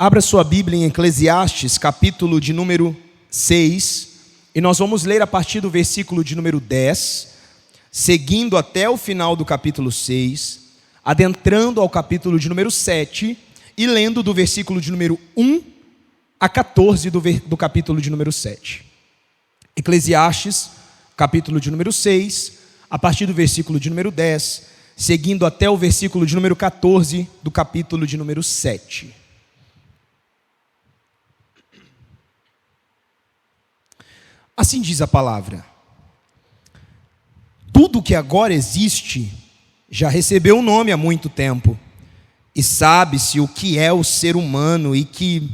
Abra sua Bíblia em Eclesiastes, capítulo de número 6, e nós vamos ler a partir do versículo de número 10, seguindo até o final do capítulo 6, adentrando ao capítulo de número 7, e lendo do versículo de número 1 a 14 do capítulo de número 7. Eclesiastes, capítulo de número 6, a partir do versículo de número 10, seguindo até o versículo de número 14 do capítulo de número 7. Assim diz a palavra: tudo que agora existe já recebeu um nome há muito tempo, e sabe-se o que é o ser humano e que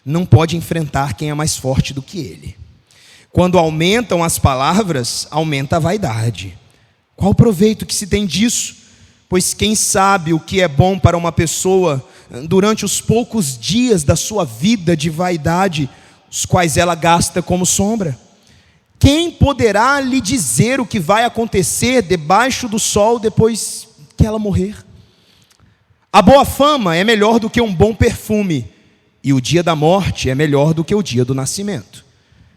não pode enfrentar quem é mais forte do que ele. Quando aumentam as palavras, aumenta a vaidade. Qual o proveito que se tem disso? Pois quem sabe o que é bom para uma pessoa durante os poucos dias da sua vida de vaidade, os quais ela gasta como sombra? Quem poderá lhe dizer o que vai acontecer debaixo do sol depois que ela morrer? A boa fama é melhor do que um bom perfume, e o dia da morte é melhor do que o dia do nascimento.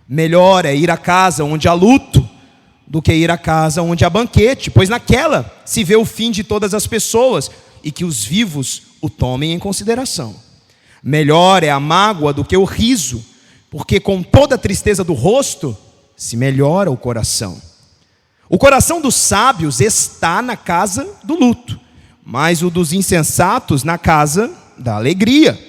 Melhor é ir à casa onde há luto do que ir à casa onde há banquete, pois naquela se vê o fim de todas as pessoas, e que os vivos o tomem em consideração. Melhor é a mágoa do que o riso, porque com toda a tristeza do rosto se melhora o coração. O coração dos sábios está na casa do luto, mas o dos insensatos na casa da alegria.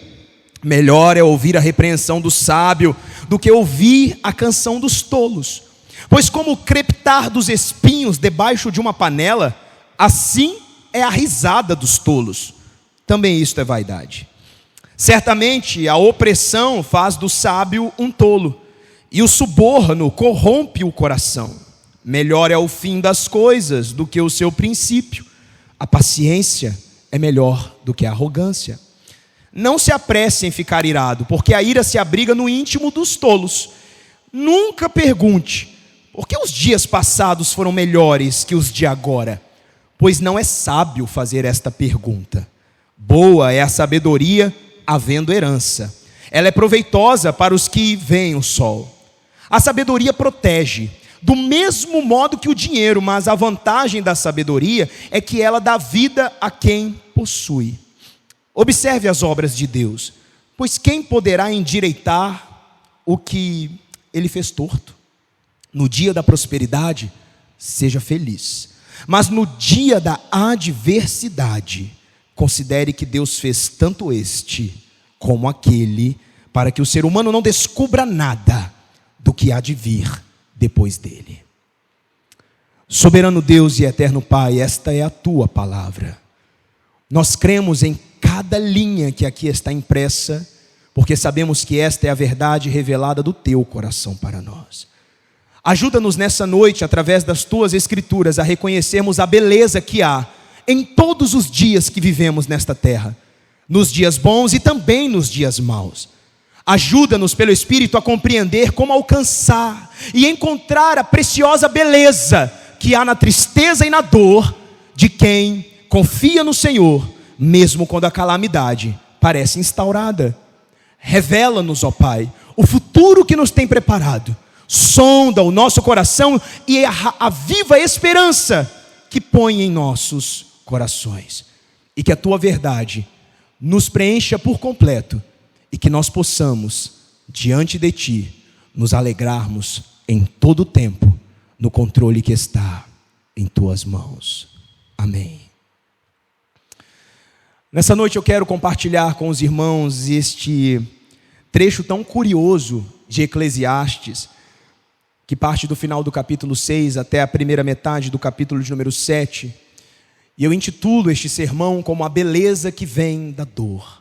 Melhor é ouvir a repreensão do sábio do que ouvir a canção dos tolos. Pois como o crepitar dos espinhos debaixo de uma panela, assim é a risada dos tolos. Também isto é vaidade. Certamente a opressão faz do sábio um tolo, e o suborno corrompe o coração. Melhor é o fim das coisas do que o seu princípio. A paciência é melhor do que a arrogância. Não se apresse em ficar irado, porque a ira se abriga no íntimo dos tolos. Nunca pergunte: por que os dias passados foram melhores que os de agora? Pois não é sábio fazer esta pergunta. Boa é a sabedoria, havendo herança. Ela é proveitosa para os que veem o sol. A sabedoria protege, do mesmo modo que o dinheiro, mas a vantagem da sabedoria é que ela dá vida a quem possui. Observe as obras de Deus, pois quem poderá endireitar o que ele fez torto? No dia da prosperidade, seja feliz, mas no dia da adversidade, considere que Deus fez tanto este como aquele, para que o ser humano não descubra nada do que há de vir depois dele. Soberano Deus e eterno Pai, esta é a tua palavra. Nós cremos em cada linha que aqui está impressa, porque sabemos que esta é a verdade revelada do teu coração para nós. Ajuda-nos nessa noite, através das tuas escrituras, a reconhecermos a beleza que há em todos os dias que vivemos nesta terra, nos dias bons e também nos dias maus. Ajuda-nos pelo Espírito a compreender como alcançar e encontrar a preciosa beleza que há na tristeza e na dor de quem confia no Senhor, mesmo quando a calamidade parece instaurada. Revela-nos, ó Pai, o futuro que nos tem preparado. Sonda o nosso coração e a viva esperança que põe em nossos corações. E que a tua verdade nos preencha por completo, e que nós possamos, diante de ti, nos alegrarmos em todo o tempo, no controle que está em tuas mãos. Amém. Nessa noite eu quero compartilhar com os irmãos este trecho tão curioso de Eclesiastes, que parte do final do capítulo 6 até a primeira metade do capítulo de número 7. E eu intitulo este sermão como a beleza que vem da dor.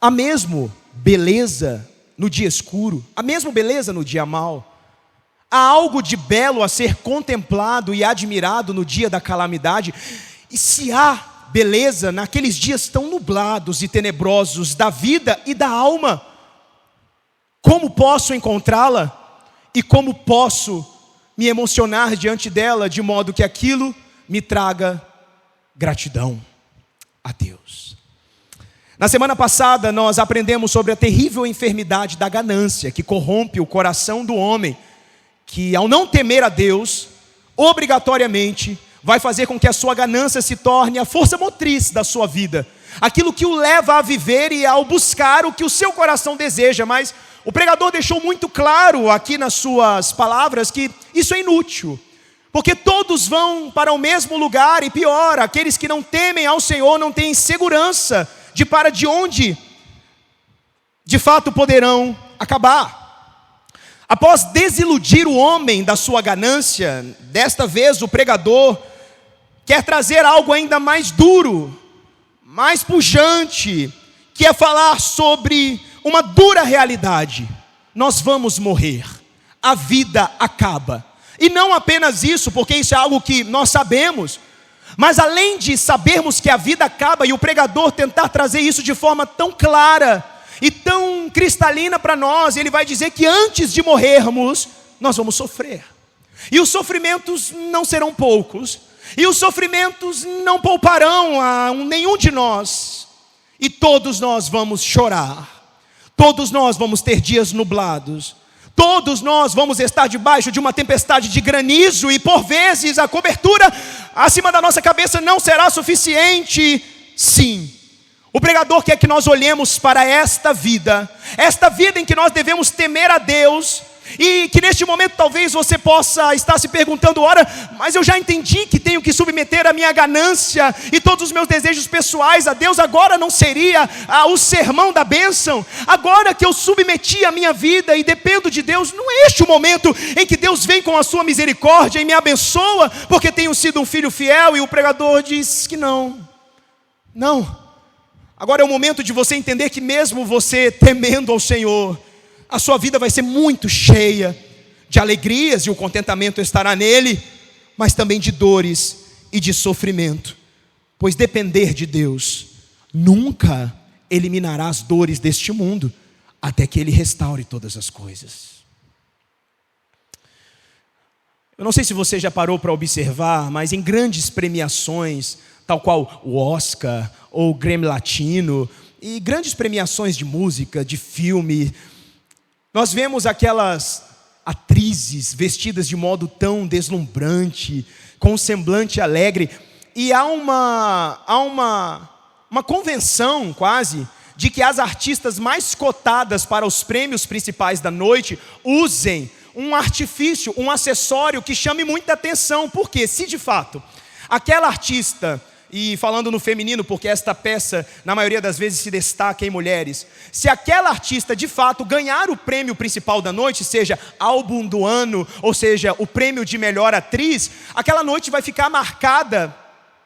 Há mesmo beleza no dia escuro, há mesmo beleza no dia mau. Há algo de belo a ser contemplado e admirado no dia da calamidade. E se há beleza naqueles dias tão nublados e tenebrosos da vida e da alma, como posso encontrá-la? E como posso me emocionar diante dela de modo que aquilo me traga gratidão a Deus? Na semana passada nós aprendemos sobre a terrível enfermidade da ganância, que corrompe o coração do homem, que ao não temer a Deus, obrigatoriamente vai fazer com que a sua ganância se torne a força motriz da sua vida, aquilo que o leva a viver e ao buscar o que o seu coração deseja. Mas o pregador deixou muito claro aqui nas suas palavras que isso é inútil, porque todos vão para o mesmo lugar, e pior, aqueles que não temem ao Senhor não têm segurança de para de onde de fato poderão acabar. Após desiludir o homem da sua ganância, desta vez o pregador quer trazer algo ainda mais duro, mais pujante, que é falar sobre uma dura realidade: nós vamos morrer, a vida acaba. E não apenas isso, porque isso é algo que nós sabemos, mas além de sabermos que a vida acaba, e o pregador tentar trazer isso de forma tão clara e tão cristalina para nós, ele vai dizer que antes de morrermos, nós vamos sofrer. E os sofrimentos não serão poucos, e os sofrimentos não pouparão a nenhum de nós, e todos nós vamos chorar, todos nós vamos ter dias nublados, todos nós vamos estar debaixo de uma tempestade de granizo, e por vezes a cobertura acima da nossa cabeça não será suficiente. Sim, o pregador quer que nós olhemos para esta vida em que nós devemos temer a Deus, e que neste momento talvez você possa estar se perguntando: ora, mas eu já entendi que tenho que submeter a minha ganância e todos os meus desejos pessoais a Deus, agora não seria o sermão da bênção? Agora que eu submeti a minha vida e dependo de Deus, não é este o momento em que Deus vem com a sua misericórdia e me abençoa, porque tenho sido um filho fiel? E o pregador diz que não. Agora é o momento de você entender que mesmo você temendo ao Senhor, a sua vida vai ser muito cheia de alegrias, e o contentamento estará nele, mas também de dores e de sofrimento, pois depender de Deus nunca eliminará as dores deste mundo, até que Ele restaure todas as coisas. Eu não sei se você já parou para observar, mas em grandes premiações, tal qual o Oscar ou o Grammy Latino, e grandes premiações de música, de filme, nós vemos aquelas atrizes vestidas de modo tão deslumbrante, com um semblante alegre, e há uma convenção quase de que as artistas mais cotadas para os prêmios principais da noite usem um artifício, um acessório que chame muita atenção. Porque se de fato aquela artista, e falando no feminino, porque esta peça na maioria das vezes se destaca em mulheres, se aquela artista de fato ganhar o prêmio principal da noite, seja álbum do ano, ou seja, o prêmio de melhor atriz, aquela noite vai ficar marcada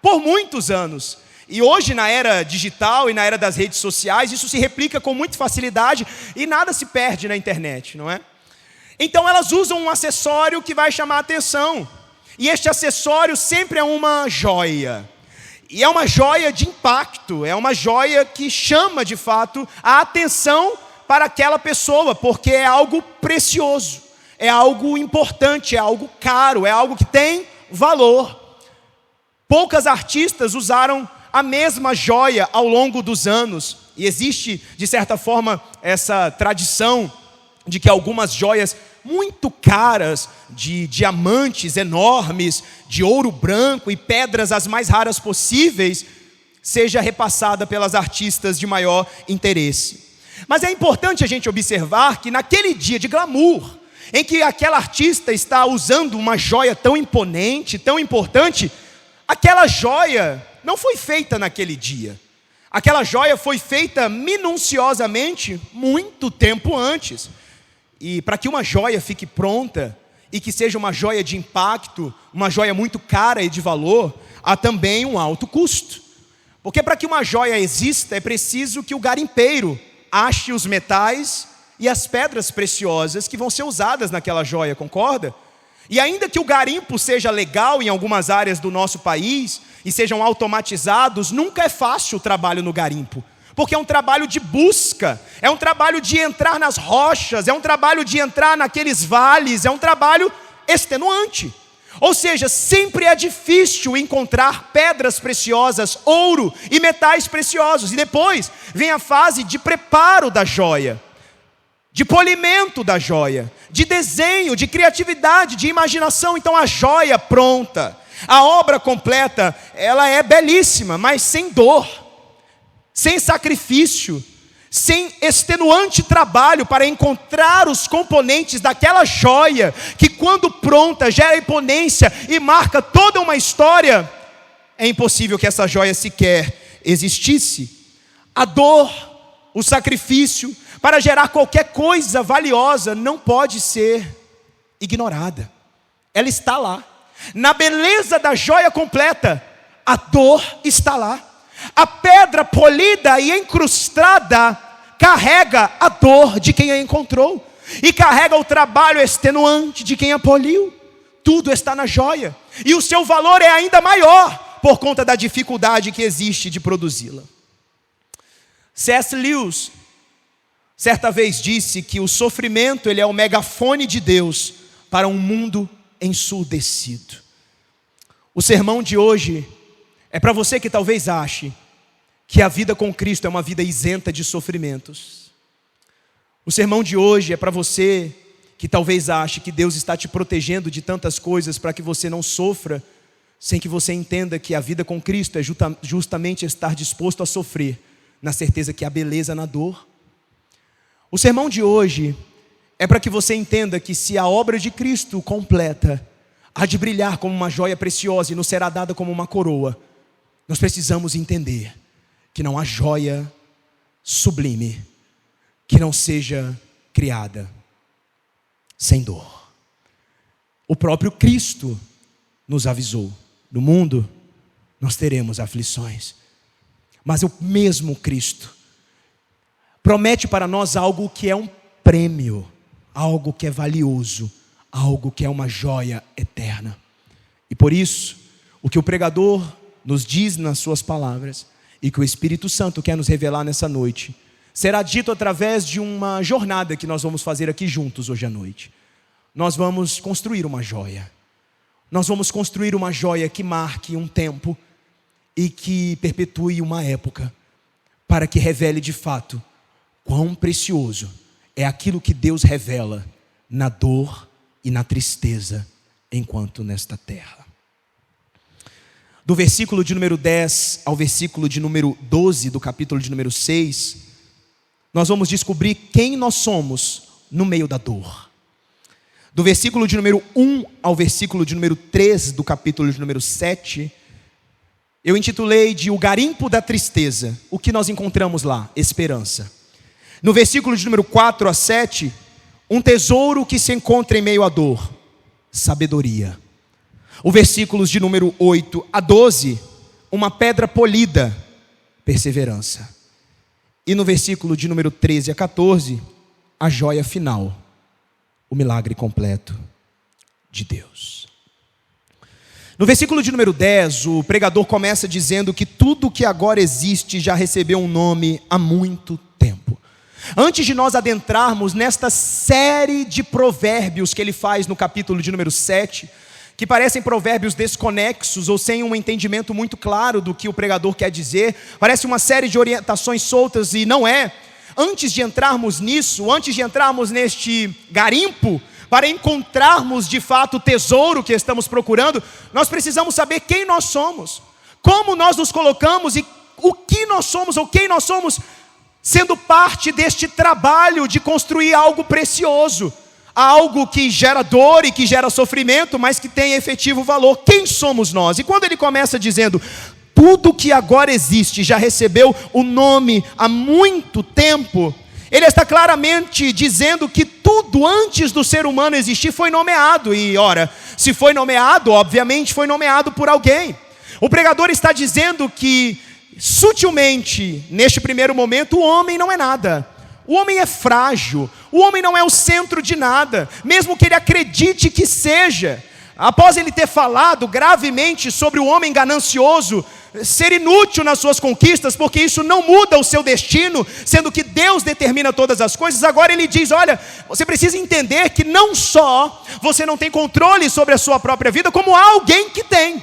por muitos anos. E hoje, na era digital e na era das redes sociais, isso se replica com muita facilidade e nada se perde na internet, não é? Então elas usam um acessório que vai chamar a atenção, e este acessório sempre é uma joia. E é uma joia de impacto, é uma joia que chama de fato a atenção para aquela pessoa, porque é algo precioso, é algo importante, é algo caro, é algo que tem valor. Poucas artistas usaram a mesma joia ao longo dos anos, e existe de certa forma essa tradição de que algumas joias muito caras, de diamantes enormes, de ouro branco e pedras as mais raras possíveis, seja repassada pelas artistas de maior interesse. Mas é importante a gente observar que naquele dia de glamour, em que aquela artista está usando uma joia tão imponente, tão importante, aquela joia não foi feita naquele dia. Aquela joia foi feita minuciosamente muito tempo antes. E para que uma joia fique pronta e que seja uma joia de impacto, uma joia muito cara e de valor, há também um alto custo. Porque para que uma joia exista, é preciso que o garimpeiro ache os metais e as pedras preciosas que vão ser usadas naquela joia, concorda? E ainda que o garimpo seja legal em algumas áreas do nosso país e sejam automatizados, nunca é fácil o trabalho no garimpo. Porque é um trabalho de busca, é um trabalho de entrar nas rochas, é um trabalho de entrar naqueles vales, é um trabalho extenuante. Ou seja, sempre é difícil encontrar pedras preciosas, ouro e metais preciosos. E depois vem a fase de preparo da joia, de polimento da joia, de desenho, de criatividade, de imaginação. Então a joia pronta, a obra completa, ela é belíssima, mas sem dor, sem sacrifício, sem extenuante trabalho para encontrar os componentes daquela joia, que quando pronta gera imponência e marca toda uma história. É impossível que essa joia sequer existisse. A dor, o sacrifício, para gerar qualquer coisa valiosa, não pode ser ignorada. Ela está lá. Na beleza da joia completa, a dor está lá. A pedra polida e encrustada carrega a dor de quem a encontrou, e carrega o trabalho extenuante de quem a poliu. Tudo está na joia, e o seu valor é ainda maior por conta da dificuldade que existe de produzi-la. C.S. Lewis certa vez disse que o sofrimento ele é o megafone de Deus para um mundo ensurdecido. O sermão de hoje é para você que talvez ache que a vida com Cristo é uma vida isenta de sofrimentos. O sermão de hoje é para você que talvez ache que Deus está te protegendo de tantas coisas para que você não sofra, sem que você entenda que a vida com Cristo é justamente estar disposto a sofrer, na certeza que há beleza na dor. O sermão de hoje é para que você entenda que se a obra de Cristo completa há de brilhar como uma joia preciosa e nos será dada como uma coroa, nós precisamos entender que não há joia sublime que não seja criada sem dor. O próprio Cristo nos avisou: no mundo nós teremos aflições, mas o mesmo Cristo promete para nós algo que é um prêmio, algo que é valioso, algo que é uma joia eterna. E por isso, o que o pregador nos diz nas suas palavras, e que o Espírito Santo quer nos revelar nessa noite, será dito através de uma jornada que nós vamos fazer aqui juntos hoje à noite. Nós vamos construir uma joia. Nós vamos construir uma joia que marque um tempo e que perpetue uma época, para que revele de fato quão precioso é aquilo que Deus revela na dor e na tristeza enquanto nesta terra. Do versículo de número 10 ao versículo de número 12 do capítulo de número 6, nós vamos descobrir quem nós somos no meio da dor. Do versículo de número 1 ao versículo de número 3 do capítulo de número 7, eu intitulei de O Garimpo da Tristeza. O que nós encontramos lá? Esperança. No versículo de número 4 a 7, um tesouro que se encontra em meio à dor, sabedoria. O versículos de número 8 a 12, uma pedra polida, perseverança. E no versículo de número 13 a 14, a joia final, o milagre completo de Deus. No versículo de número 10, o pregador começa dizendo que tudo que agora existe já recebeu um nome há muito tempo. Antes de nós adentrarmos nesta série de provérbios que ele faz no capítulo de número 7, que parecem provérbios desconexos ou sem um entendimento muito claro do que o pregador quer dizer, parece uma série de orientações soltas e não é. Antes de entrarmos nisso, antes de entrarmos neste garimpo, para encontrarmos de fato o tesouro que estamos procurando, nós precisamos saber quem nós somos, como nós nos colocamos e o que nós somos ou quem nós somos, sendo parte deste trabalho de construir algo precioso, algo que gera dor e que gera sofrimento, mas que tem efetivo valor. Quem somos nós? E quando ele começa dizendo: tudo que agora existe já recebeu o nome há muito tempo, ele está claramente dizendo que tudo antes do ser humano existir foi nomeado. E ora, se foi nomeado, obviamente foi nomeado por alguém. O pregador está dizendo que, sutilmente, neste primeiro momento, o homem não é nada. O homem é frágil, o homem não é o centro de nada, mesmo que ele acredite que seja. após ele ter falado gravemente sobre o homem ganancioso ser inútil nas suas conquistas, porque isso não muda o seu destino, sendo que Deus determina todas as coisas, agora ele diz, olha, você precisa entender que não só você não tem controle sobre a sua própria vida, como há alguém que tem.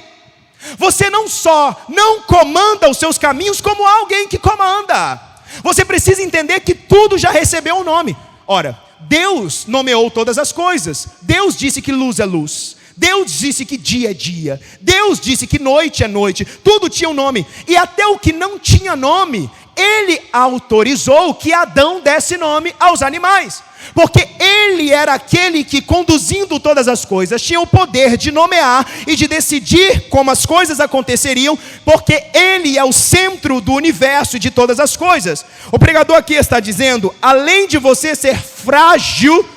Você não só não comanda os seus caminhos, como há alguém que comanda. Você precisa entender que tudo já recebeu um nome. Ora, Deus nomeou todas as coisas. Deus disse que luz é luz. Deus disse que dia é dia. Deus disse que noite é noite. Tudo tinha um nome. E até o que não tinha nome, Ele autorizou que Adão desse nome aos animais. Porque Ele era aquele que, conduzindo todas as coisas, tinha o poder de nomear e de decidir como as coisas aconteceriam, porque Ele é o centro do universo e de todas as coisas. O pregador aqui está dizendo, além de você ser frágil,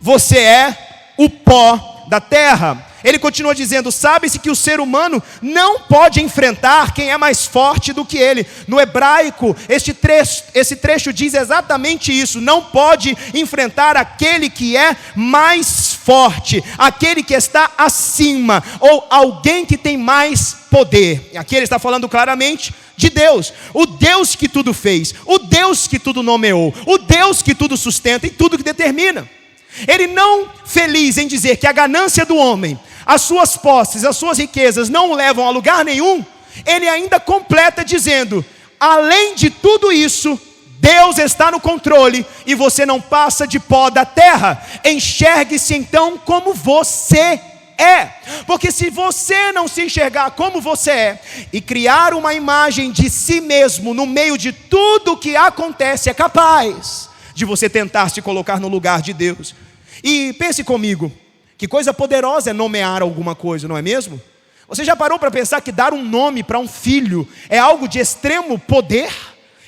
você é o pó da terra. Ele continua dizendo, sabe-se que o ser humano não pode enfrentar quem é mais forte do que ele. No hebraico, esse trecho diz exatamente isso, não pode enfrentar aquele que é mais forte, aquele que está acima, ou alguém que tem mais poder. E aqui ele está falando claramente de Deus, o Deus que tudo fez, o Deus que tudo nomeou, o Deus que tudo sustenta e tudo que determina. Ele não feliz em dizer que a ganância do homem, as suas posses, as suas riquezas não o levam a lugar nenhum, ele ainda completa dizendo, além de tudo isso, Deus está no controle e você não passa de pó da terra. Enxergue-se então como você é, porque se você não se enxergar como você é e criar uma imagem de si mesmo no meio de tudo que acontece, é capaz de você tentar se colocar no lugar de Deus. E pense comigo, que coisa poderosa é nomear alguma coisa, não é mesmo? Você já parou para pensar que dar um nome para um filho é algo de extremo poder?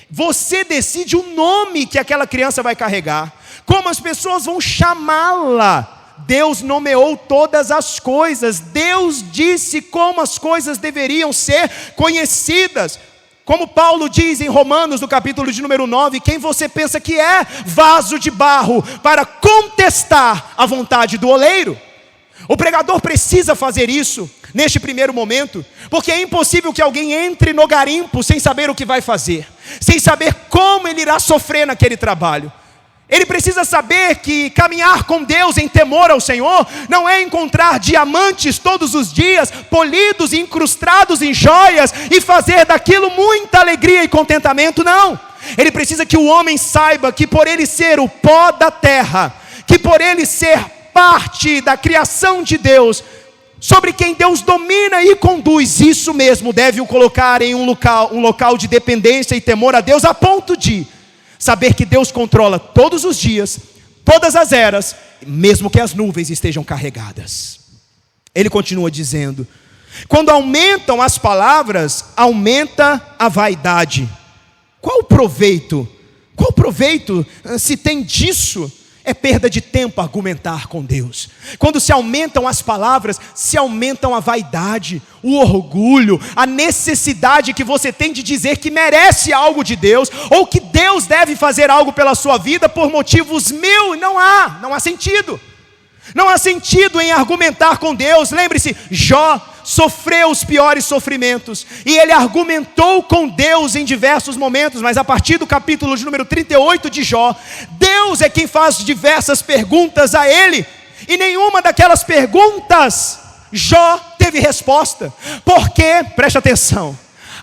Você decide o nome que aquela criança vai carregar, como as pessoas vão chamá-la. Deus nomeou todas as coisas, Deus disse como as coisas deveriam ser conhecidas. Como Paulo diz em Romanos, no capítulo de número 9, quem você pensa que é? Vaso de barro, para contestar a vontade do oleiro. O pregador precisa fazer isso, neste primeiro momento, porque é impossível que alguém entre no garimpo sem saber o que vai fazer, sem saber como ele irá sofrer naquele trabalho. Ele precisa saber que caminhar com Deus em temor ao Senhor não é encontrar diamantes todos os dias, polidos e incrustados em joias, e fazer daquilo muita alegria e contentamento, não. Ele precisa que o homem saiba que por ele ser o pó da terra, que por ele ser parte da criação de Deus, sobre quem Deus domina e conduz, isso mesmo deve o colocar em um local de dependência e temor a Deus, a ponto de saber que Deus controla todos os dias, todas as eras, mesmo que as nuvens estejam carregadas. Ele continua dizendo, quando aumentam as palavras, aumenta a vaidade. Qual o proveito? Qual proveito se tem disso? É perda de tempo argumentar com Deus. Quando se aumentam as palavras, se aumentam a vaidade, o orgulho, a necessidade que você tem de dizer que merece algo de Deus, ou que Deus deve fazer algo pela sua vida por motivos mil. Não há sentido. Não há sentido em argumentar com Deus. Lembre-se, Jó sofreu os piores sofrimentos, e ele argumentou com Deus em diversos momentos, mas a partir do capítulo de número 38 de Jó, Deus é quem faz diversas perguntas a ele, e nenhuma daquelas perguntas Jó teve resposta. Porque, preste atenção,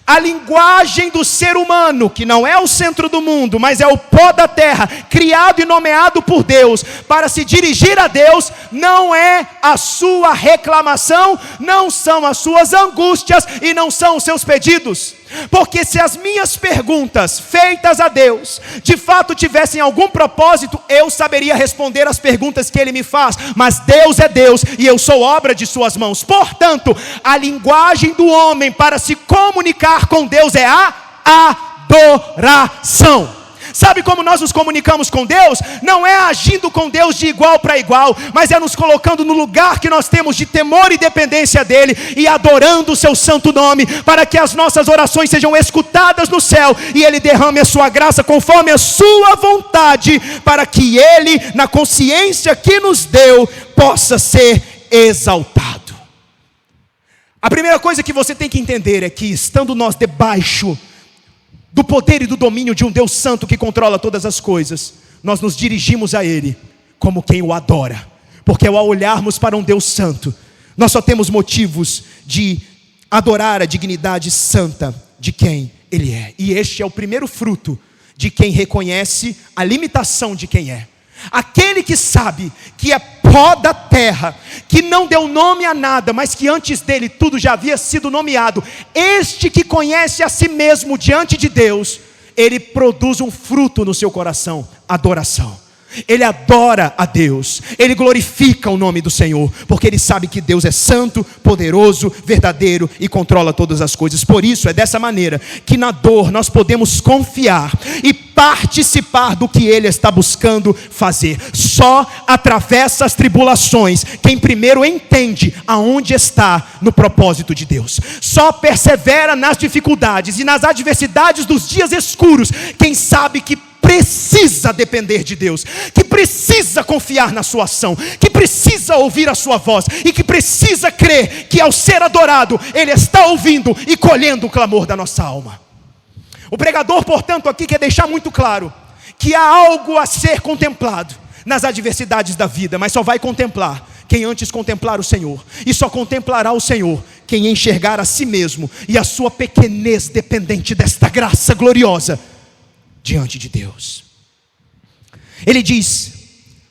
a linguagem do ser humano, que não é o centro do mundo, mas é o pó da terra, criado e nomeado por Deus, para se dirigir a Deus, não é a sua reclamação, não são as suas angústias e não são os seus pedidos. Porque se as minhas perguntas feitas a Deus, de fato tivessem algum propósito, eu saberia responder as perguntas que Ele me faz. Mas Deus é Deus e eu sou obra de suas mãos. Portanto, a linguagem do homem para se comunicar com Deus é a adoração. Sabe como nós nos comunicamos com Deus? Não é agindo com Deus de igual para igual, mas é nos colocando no lugar que nós temos de temor e dependência dEle, e adorando o seu santo nome, para que as nossas orações sejam escutadas no céu, e Ele derrame a sua graça conforme a sua vontade, para que Ele, na consciência que nos deu, possa ser exaltado. A primeira coisa que você tem que entender é que, estando nós debaixo do poder e do domínio de um Deus santo que controla todas as coisas, nós nos dirigimos a Ele como quem o adora, porque ao olharmos para um Deus santo, nós só temos motivos de adorar a dignidade santa de quem Ele é. E este é o primeiro fruto de quem reconhece a limitação de quem é. Aquele que sabe que é pó da terra, que não deu nome a nada, mas que antes dele tudo já havia sido nomeado, este que conhece a si mesmo diante de Deus, ele produz um fruto no seu coração: adoração. Ele adora a Deus, ele glorifica o nome do Senhor, porque ele sabe que Deus é santo, poderoso, verdadeiro e controla todas as coisas. Por isso é dessa maneira que na dor nós podemos confiar e participar do que Ele está buscando fazer. Só atravessa as tribulações quem primeiro entende aonde está no propósito de Deus. Só persevera nas dificuldades e nas adversidades dos dias escuros quem sabe que precisa depender de Deus, que precisa confiar na sua ação, que precisa ouvir a sua voz e que precisa crer que ao ser adorado, Ele está ouvindo e colhendo o clamor da nossa alma. O pregador, portanto, aqui quer deixar muito claro que há algo a ser contemplado nas adversidades da vida, mas só vai contemplar quem antes contemplar o Senhor, e só contemplará o Senhor quem enxergar a si mesmo e a sua pequenez dependente desta graça gloriosa diante de Deus. Ele diz: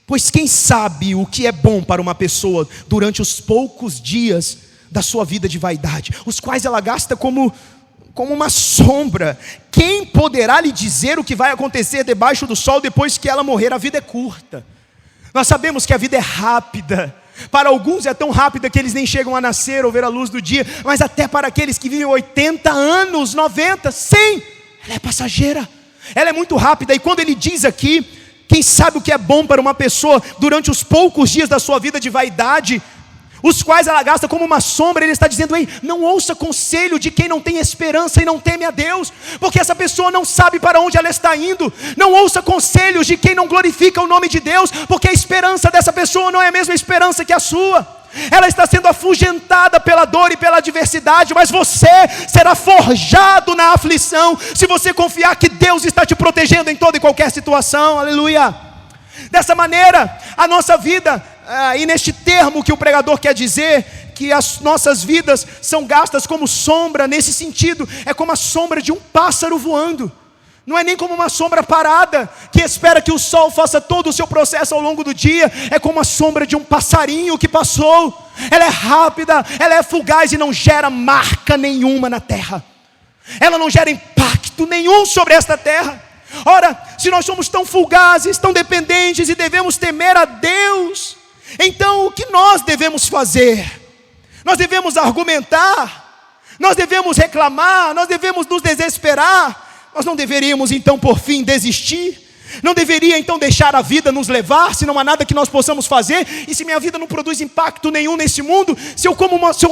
pois quem sabe o que é bom para uma pessoa durante os poucos dias da sua vida de vaidade, os quais ela gasta como uma sombra? Quem poderá lhe dizer o que vai acontecer debaixo do sol depois que ela morrer? A vida é curta. Nós sabemos que a vida é rápida. Para alguns é tão rápida que eles nem chegam a nascer ou ver a luz do dia. Mas até para aqueles que vivem 80 anos, 90, 100, ela é passageira. Ela é muito rápida. E quando ele diz aqui, quem sabe o que é bom para uma pessoa durante os poucos dias da sua vida de vaidade, os quais ela gasta como uma sombra, ele está dizendo: ei, não ouça conselho de quem não tem esperança e não teme a Deus, porque essa pessoa não sabe para onde ela está indo. Não ouça conselhos de quem não glorifica o nome de Deus, porque a esperança dessa pessoa não é a mesma esperança que a sua. Ela está sendo afugentada pela dor e pela adversidade, mas você será forjado na aflição, se você confiar que Deus está te protegendo em toda e qualquer situação. Aleluia. Dessa maneira, a nossa vida, e neste termo que o pregador quer dizer, que as nossas vidas são gastas como sombra, nesse sentido, é como a sombra de um pássaro voando. Não é nem como uma sombra parada, que espera que o sol faça todo o seu processo ao longo do dia. É como a sombra de um passarinho que passou. Ela é rápida, ela é fugaz e não gera marca nenhuma na terra. Ela não gera impacto nenhum sobre esta terra. Ora, se nós somos tão fugazes, tão dependentes e devemos temer a Deus, então o que nós devemos fazer? Nós devemos argumentar, nós devemos reclamar, nós devemos nos desesperar. Nós não deveríamos então por fim desistir? Não deveria então deixar a vida nos levar, se não há nada que nós possamos fazer? E se minha vida não produz impacto nenhum nesse mundo, se eu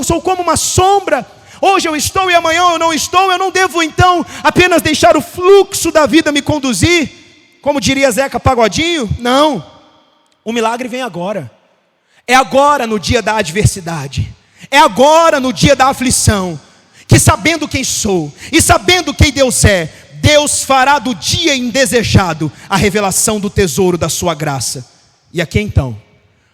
sou como uma sombra, hoje eu estou e amanhã eu não estou, eu não devo então apenas deixar o fluxo da vida me conduzir, como diria Zeca Pagodinho? Não, o milagre vem agora. É agora, no dia da adversidade, é agora, no dia da aflição, que sabendo quem sou e sabendo quem Deus é, Deus fará do dia indesejado a revelação do tesouro da sua graça. E aqui então,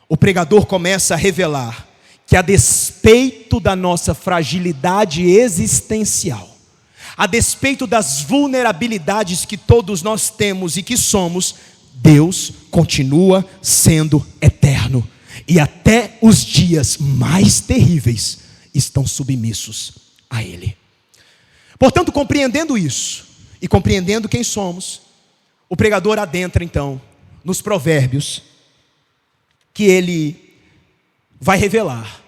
o pregador começa a revelar que, a despeito da nossa fragilidade existencial, a despeito das vulnerabilidades que todos nós temos e que somos, Deus continua sendo eterno. E até os dias mais terríveis estão submissos a Ele. Portanto, compreendendo isso e compreendendo quem somos, o pregador adentra então nos provérbios, que ele vai revelar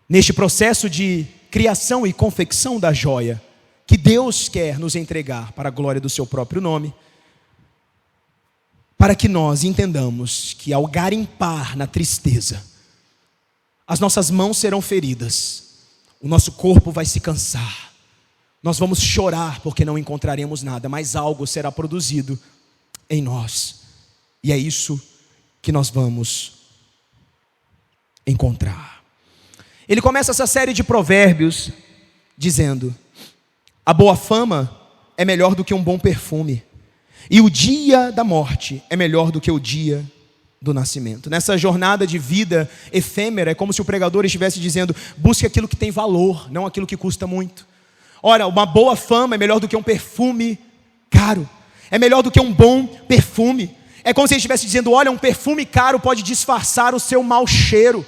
neste processo de criação e confecção da joia que Deus quer nos entregar para a glória do seu próprio nome, para que nós entendamos que, ao garimpar na tristeza, as nossas mãos serão feridas, o nosso corpo vai se cansar, nós vamos chorar porque não encontraremos nada, mas algo será produzido em nós. E é isso que nós vamos encontrar. Ele começa essa série de provérbios dizendo: a boa fama é melhor do que um bom perfume, e o dia da morte é melhor do que o dia do nascimento. Nessa jornada de vida efêmera, é como se o pregador estivesse dizendo: busque aquilo que tem valor, não aquilo que custa muito. Ora, uma boa fama é melhor do que um perfume caro, é melhor do que um bom perfume. É como se ele estivesse dizendo: olha, um perfume caro pode disfarçar o seu mau cheiro.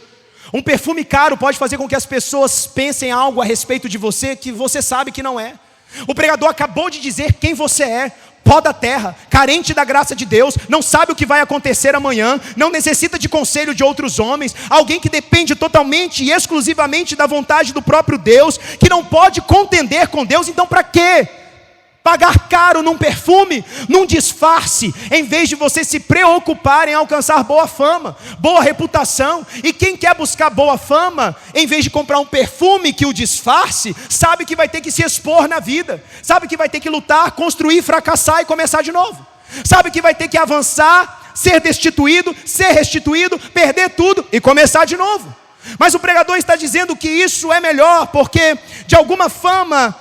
Um perfume caro pode fazer com que as pessoas pensem algo a respeito de você que você sabe que não é. O pregador acabou de dizer quem você é: pó da terra, carente da graça de Deus, não sabe o que vai acontecer amanhã, não necessita de conselho de outros homens, alguém que depende totalmente e exclusivamente da vontade do próprio Deus, que não pode contender com Deus. Então para quê pagar caro num perfume, num disfarce, em vez de você se preocupar em alcançar boa fama, boa reputação? E quem quer buscar boa fama, em vez de comprar um perfume que o disfarce, sabe que vai ter que se expor na vida, sabe que vai ter que lutar, construir, fracassar e começar de novo, sabe que vai ter que avançar, ser destituído, ser restituído, perder tudo e começar de novo. Mas o pregador está dizendo que isso é melhor, porque de alguma forma,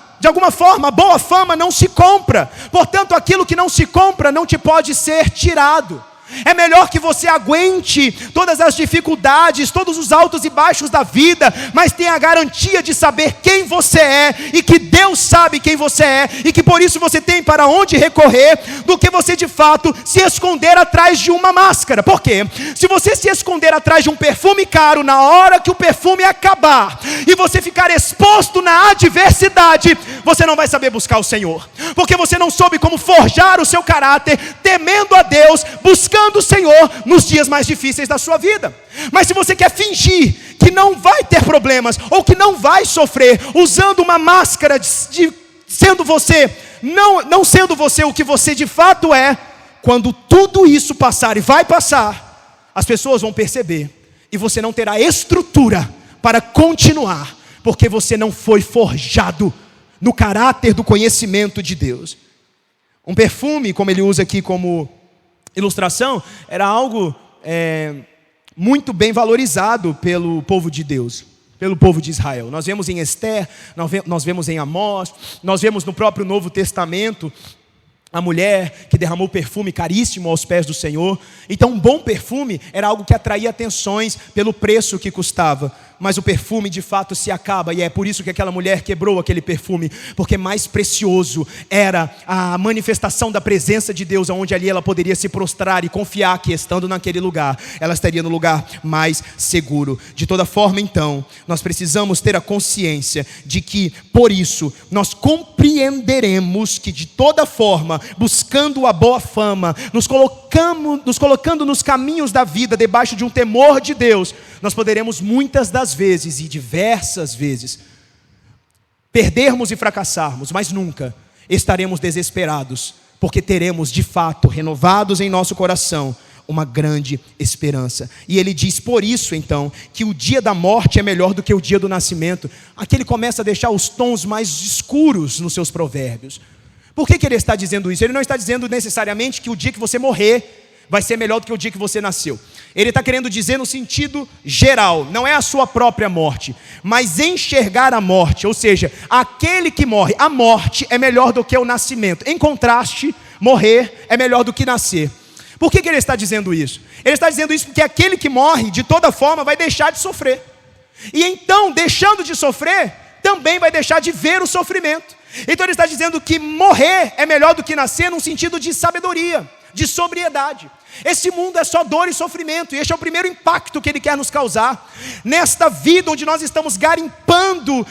boa fama não se compra. Portanto, aquilo que não se compra não te pode ser tirado. É melhor que você aguente todas as dificuldades, todos os altos e baixos da vida, mas tenha a garantia de saber quem você é, e que Deus sabe quem você é, e que por isso você tem para onde recorrer, do que você de fato se esconder atrás de uma máscara. Por quê? Se você se esconder atrás de um perfume caro, na hora que o perfume acabar, e você ficar exposto na adversidade, você não vai saber buscar o Senhor, porque você não soube como forjar o seu caráter, temendo a Deus, buscando o Senhor nos dias mais difíceis da sua vida. Mas se você quer fingir que não vai ter problemas, ou que não vai sofrer, usando uma máscara de sendo você, não sendo você o que você de fato é, quando tudo isso passar, e vai passar, as pessoas vão perceber, e você não terá estrutura para continuar, porque você não foi forjado no caráter do conhecimento de Deus. Um perfume, como ele usa aqui como ilustração, era algo muito bem valorizado pelo povo de Deus, pelo povo de Israel. Nós vemos em Esther, nós vemos em Amós, nós vemos no próprio Novo Testamento a mulher que derramou perfume caríssimo aos pés do Senhor. Então um bom perfume era algo que atraía atenções pelo preço que custava. Mas o perfume de fato se acaba, e é por isso que aquela mulher quebrou aquele perfume, porque mais precioso era a manifestação da presença de Deus, onde ali ela poderia se prostrar e confiar que, estando naquele lugar, ela estaria no lugar mais seguro. De toda forma, então, nós precisamos ter a consciência de que, por isso, nós compreenderemos que, de toda forma, buscando a boa fama, nos colocando nos caminhos da vida, debaixo de um temor de Deus, nós poderemos muitas das vezes e diversas vezes perdermos e fracassarmos, mas nunca estaremos desesperados, porque teremos de fato renovados em nosso coração uma grande esperança. E ele diz, por isso então, que o dia da morte é melhor do que o dia do nascimento. Aqui ele começa a deixar os tons mais escuros nos seus provérbios. Por que ele está dizendo isso? Ele não está dizendo necessariamente que o dia que você morrer vai ser melhor do que o dia que você nasceu. Ele está querendo dizer no sentido geral, não é a sua própria morte, mas enxergar a morte, ou seja, aquele que morre, a morte é melhor do que o nascimento. Em contraste, morrer é melhor do que nascer. Por que ele está dizendo isso? Ele está dizendo isso porque aquele que morre, de toda forma, vai deixar de sofrer. E então, deixando de sofrer, também vai deixar de ver o sofrimento. Então ele está dizendo que morrer é melhor do que nascer, num sentido de sabedoria, de sobriedade. Esse mundo é só dor e sofrimento, e este é o primeiro impacto que ele quer nos causar. Nesta vida onde nós estamos garimpando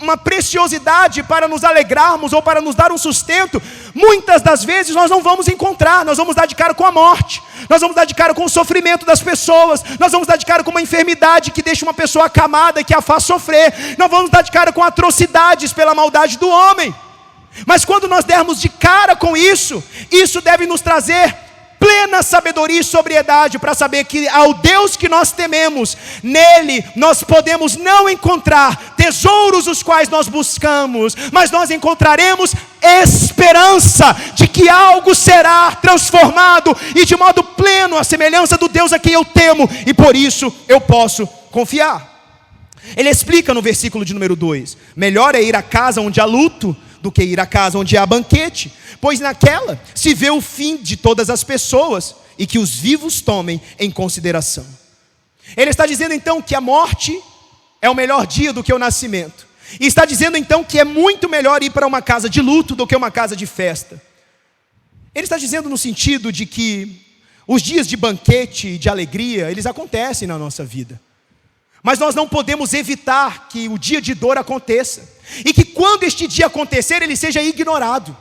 uma preciosidade para nos alegrarmos ou para nos dar um sustento, muitas das vezes nós não vamos encontrar. Nós vamos dar de cara com a morte, nós vamos dar de cara com o sofrimento das pessoas, nós vamos dar de cara com uma enfermidade que deixa uma pessoa acamada e que a faz sofrer, nós vamos dar de cara com atrocidades pela maldade do homem. Mas quando nós dermos de cara com isso, isso deve nos trazer plena sabedoria e sobriedade para saber que ao Deus que nós tememos, nele nós podemos não encontrar tesouros os quais nós buscamos, mas nós encontraremos esperança de que algo será transformado e de modo pleno à semelhança do Deus a quem eu temo, e por isso eu posso confiar. Ele explica no versículo de número 2: melhor é ir à casa onde há luto do que ir à casa onde há banquete, pois naquela se vê o fim de todas as pessoas, e que os vivos tomem em consideração. Ele está dizendo então que a morte é o melhor dia do que o nascimento, e está dizendo então que é muito melhor ir para uma casa de luto do que uma casa de festa. Ele está dizendo no sentido de que os dias de banquete e de alegria, eles acontecem na nossa vida, mas nós não podemos evitar que o dia de dor aconteça, e que quando este dia acontecer, ele seja ignorado.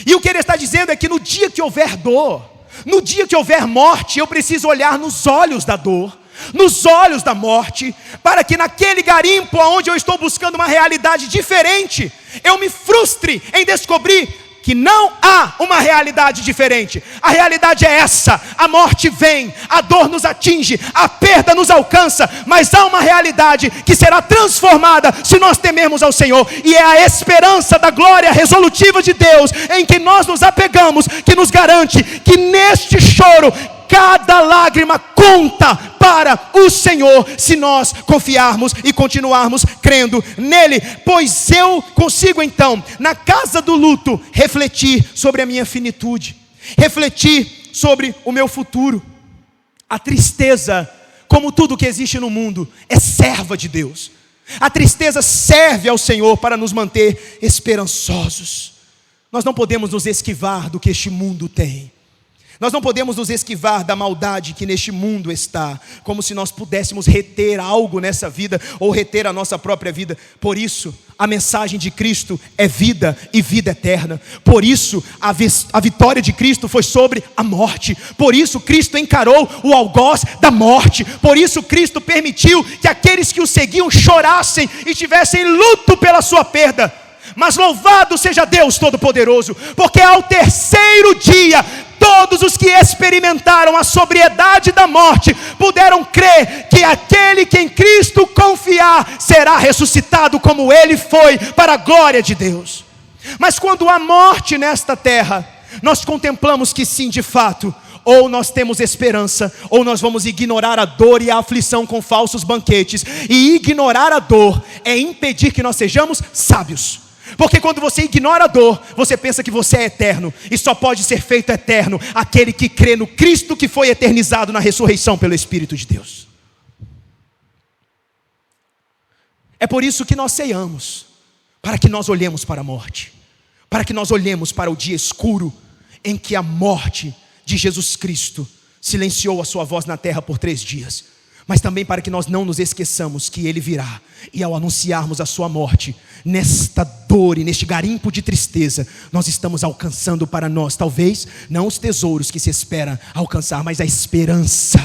E o que ele está dizendo é que no dia que houver dor, no dia que houver morte, eu preciso olhar nos olhos da dor, nos olhos da morte, para que naquele garimpo onde eu estou buscando uma realidade diferente, eu me frustre em descobrir que não há uma realidade diferente. A realidade é essa: a morte vem, a dor nos atinge, a perda nos alcança, mas há uma realidade que será transformada se nós temermos ao Senhor, e é a esperança da glória resolutiva de Deus, em que nós nos apegamos, que nos garante que neste choro, cada lágrima conta para o Senhor, se nós confiarmos e continuarmos crendo nele. Pois eu consigo então, na casa do luto, refletir sobre a minha finitude, refletir sobre o meu futuro. A tristeza, como tudo que existe no mundo, é serva de Deus. A tristeza serve ao Senhor para nos manter esperançosos. Nós não podemos nos esquivar do que este mundo tem. Nós não podemos nos esquivar da maldade que neste mundo está, como se nós pudéssemos reter algo nessa vida, ou reter a nossa própria vida. Por isso, a mensagem de Cristo é vida e vida eterna. Por isso, a vitória de Cristo foi sobre a morte. Por isso, Cristo encarou o algoz da morte. Por isso, Cristo permitiu que aqueles que o seguiam chorassem e tivessem luto pela sua perda. Mas louvado seja Deus Todo-Poderoso, porque ao terceiro dia, todos os que experimentaram a sobriedade da morte puderam crer que aquele que em Cristo confiar será ressuscitado como ele foi, para a glória de Deus. Mas quando há morte nesta terra, nós contemplamos que sim, de fato, ou nós temos esperança, ou nós vamos ignorar a dor e a aflição com falsos banquetes. E ignorar a dor é impedir que nós sejamos sábios. Porque quando você ignora a dor, você pensa que você é eterno, e só pode ser feito eterno aquele que crê no Cristo que foi eternizado na ressurreição pelo Espírito de Deus. É por isso que nós ceiamos, para que nós olhemos para a morte, para que nós olhemos para o dia escuro em que a morte de Jesus Cristo silenciou a sua voz na terra por 3 dias, mas também para que nós não nos esqueçamos que Ele virá, e ao anunciarmos a sua morte, nesta dor e neste garimpo de tristeza, nós estamos alcançando para nós, talvez não os tesouros que se espera alcançar, mas a esperança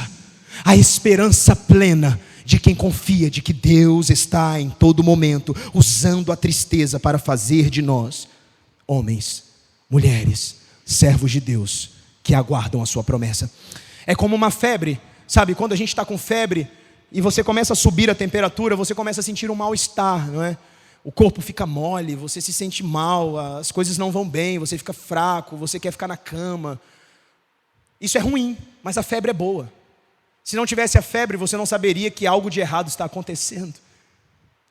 plena de quem confia de que Deus está em todo momento usando a tristeza para fazer de nós homens, mulheres, servos de Deus que aguardam a sua promessa. É como uma febre, sabe? Quando a gente está com febre e você começa a subir a temperatura, você começa a sentir um mal-estar, não é? O corpo fica mole, você se sente mal, as coisas não vão bem, você fica fraco, você quer ficar na cama. Isso é ruim, mas a febre é boa. Se não tivesse a febre, você não saberia que algo de errado está acontecendo.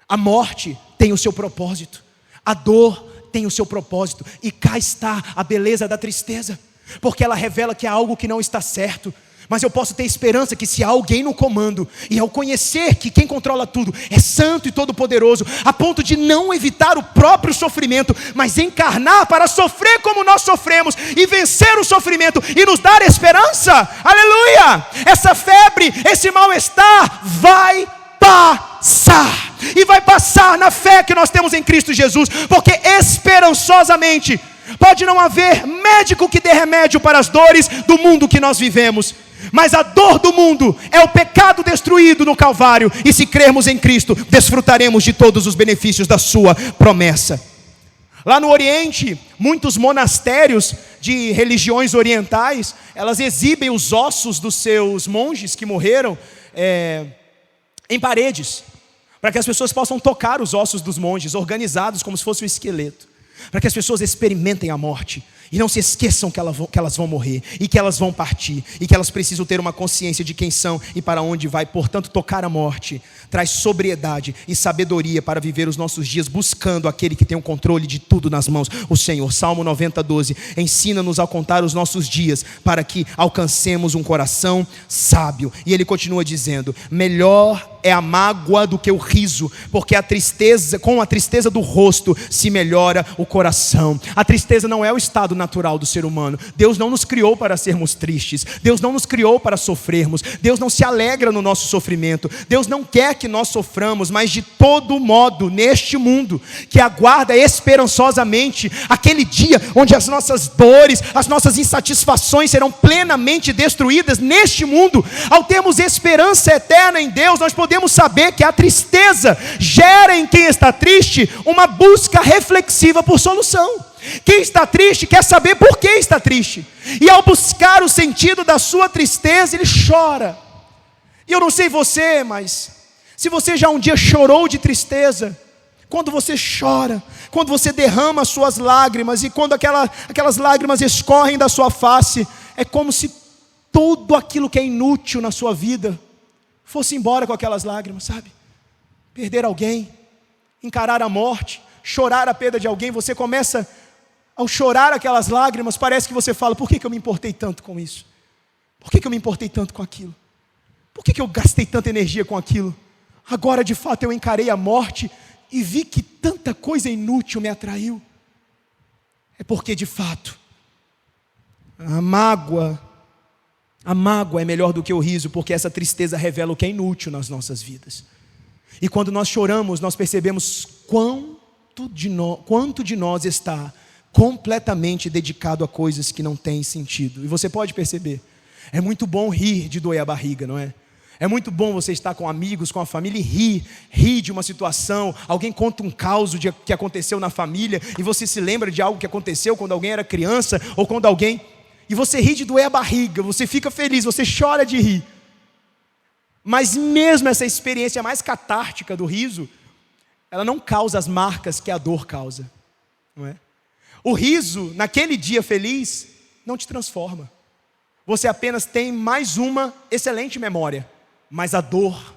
A morte tem o seu propósito, a dor tem o seu propósito, e cá está a beleza da tristeza, porque ela revela que há algo que não está certo. Mas eu posso ter esperança que se há alguém no comando, e ao conhecer que quem controla tudo é santo e todo-poderoso, a ponto de não evitar o próprio sofrimento, mas encarnar para sofrer como nós sofremos, e vencer o sofrimento, e nos dar esperança, aleluia! Essa febre, esse mal-estar vai passar, e vai passar na fé que nós temos em Cristo Jesus, porque esperançosamente, pode não haver médico que dê remédio para as dores do mundo que nós vivemos, mas a dor do mundo é o pecado destruído no Calvário, e se crermos em Cristo, desfrutaremos de todos os benefícios da sua promessa. Lá no Oriente, muitos monastérios de religiões orientais, elas exibem os ossos dos seus monges que morreram em paredes, para que as pessoas possam tocar os ossos dos monges, organizados como se fosse um esqueleto. para que as pessoas experimentem a morte e não se esqueçam que elas vão morrer e que elas vão partir e que elas precisam ter uma consciência de quem são e para onde vai. Portanto, tocar a morte traz sobriedade e sabedoria para viver os nossos dias buscando aquele que tem o controle de tudo nas mãos, o Senhor. Salmo 90:12, ensina-nos a contar os nossos dias para que alcancemos um coração sábio. E ele continua dizendo, melhor é a mágoa do que o riso, porque com a tristeza do rosto se melhora o coração. A tristeza não é o estado natural do ser humano. Deus não nos criou para sermos tristes. Deus não nos criou para sofrermos. Deus não se alegra no nosso sofrimento. Deus não quer que nós soframos, mas de todo modo, neste mundo, que aguarda esperançosamente aquele dia onde as nossas dores, as nossas insatisfações serão plenamente destruídas neste mundo. Ao termos esperança eterna em Deus, nós podemos saber que a tristeza gera em quem está triste uma busca reflexiva por solução. Quem está triste quer saber por que está triste, e ao buscar o sentido da sua tristeza, ele chora. E eu não sei você, mas se você já um dia chorou de tristeza, quando você chora, quando você derrama as suas lágrimas, e quando aquelas lágrimas escorrem da sua face, é como se tudo aquilo que é inútil na sua vida fosse embora com aquelas lágrimas, sabe? Perder alguém, encarar a morte, chorar a perda de alguém, você começa, ao chorar aquelas lágrimas, parece que você fala, por que eu me importei tanto com isso? Por que eu me importei tanto com aquilo? Por que eu gastei tanta energia com aquilo? Agora de fato eu encarei a morte e vi que tanta coisa inútil me atraiu. É porque de fato, a mágoa é melhor do que o riso, porque essa tristeza revela o que é inútil nas nossas vidas. E quando nós choramos, nós percebemos quanto de nós está completamente dedicado a coisas que não têm sentido. E você pode perceber, é muito bom rir de doer a barriga, não é? É muito bom você estar com amigos, com a família e rir de uma situação. Alguém conta um caos que aconteceu na família e você se lembra de algo que aconteceu quando alguém era criança ou quando alguém... E você ri de doer a barriga, você fica feliz, você chora de rir. Mas mesmo essa experiência mais catártica do riso, ela não causa as marcas que a dor causa, não é? O riso, naquele dia feliz, não te transforma. Você apenas tem mais uma excelente memória. Mas a dor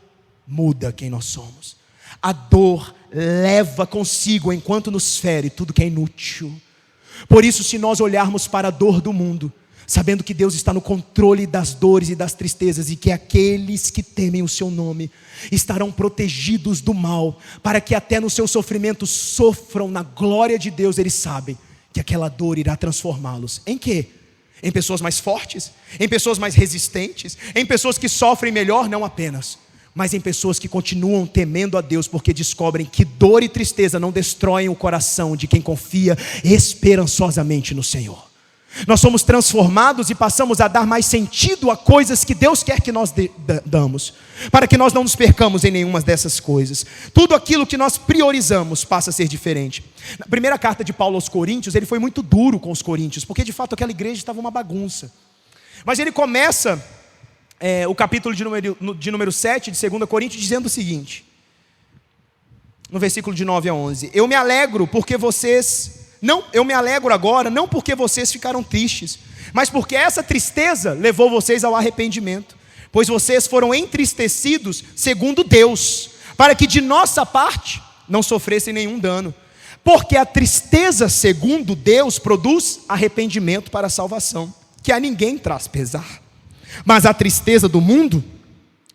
muda quem nós somos. A dor leva consigo, enquanto nos fere, tudo que é inútil. Por isso, se nós olharmos para a dor do mundo, sabendo que Deus está no controle das dores e das tristezas, e que aqueles que temem o seu nome estarão protegidos do mal, para que até no seu sofrimento sofram na glória de Deus, eles sabem que aquela dor irá transformá-los. Em quê? Em pessoas mais fortes, em pessoas mais resistentes, em pessoas que sofrem melhor, não apenas, mas em pessoas que continuam temendo a Deus, porque descobrem que dor e tristeza não destroem o coração de quem confia esperançosamente no Senhor. Nós somos transformados e passamos a dar mais sentido a coisas que Deus quer que nós damos, para que nós não nos percamos em nenhuma dessas coisas. Tudo aquilo que nós priorizamos passa a ser diferente. Na primeira carta de Paulo aos Coríntios, ele foi muito duro com os coríntios, porque de fato aquela igreja estava uma bagunça. Mas ele começa o capítulo de número 7 de 2 Coríntios dizendo o seguinte, no versículo de 9 a 11: eu me alegro agora, não porque vocês ficaram tristes, mas porque essa tristeza levou vocês ao arrependimento, pois vocês foram entristecidos segundo Deus, para que de nossa parte não sofressem nenhum dano. Porque a tristeza segundo Deus produz arrependimento para a salvação, que a ninguém traz pesar. Mas a tristeza do mundo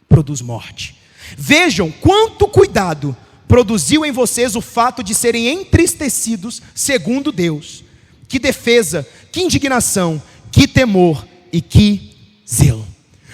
produz morte. Vejam quanto cuidado produziu em vocês o fato de serem entristecidos segundo Deus. Que defesa, que indignação, que temor e que zelo.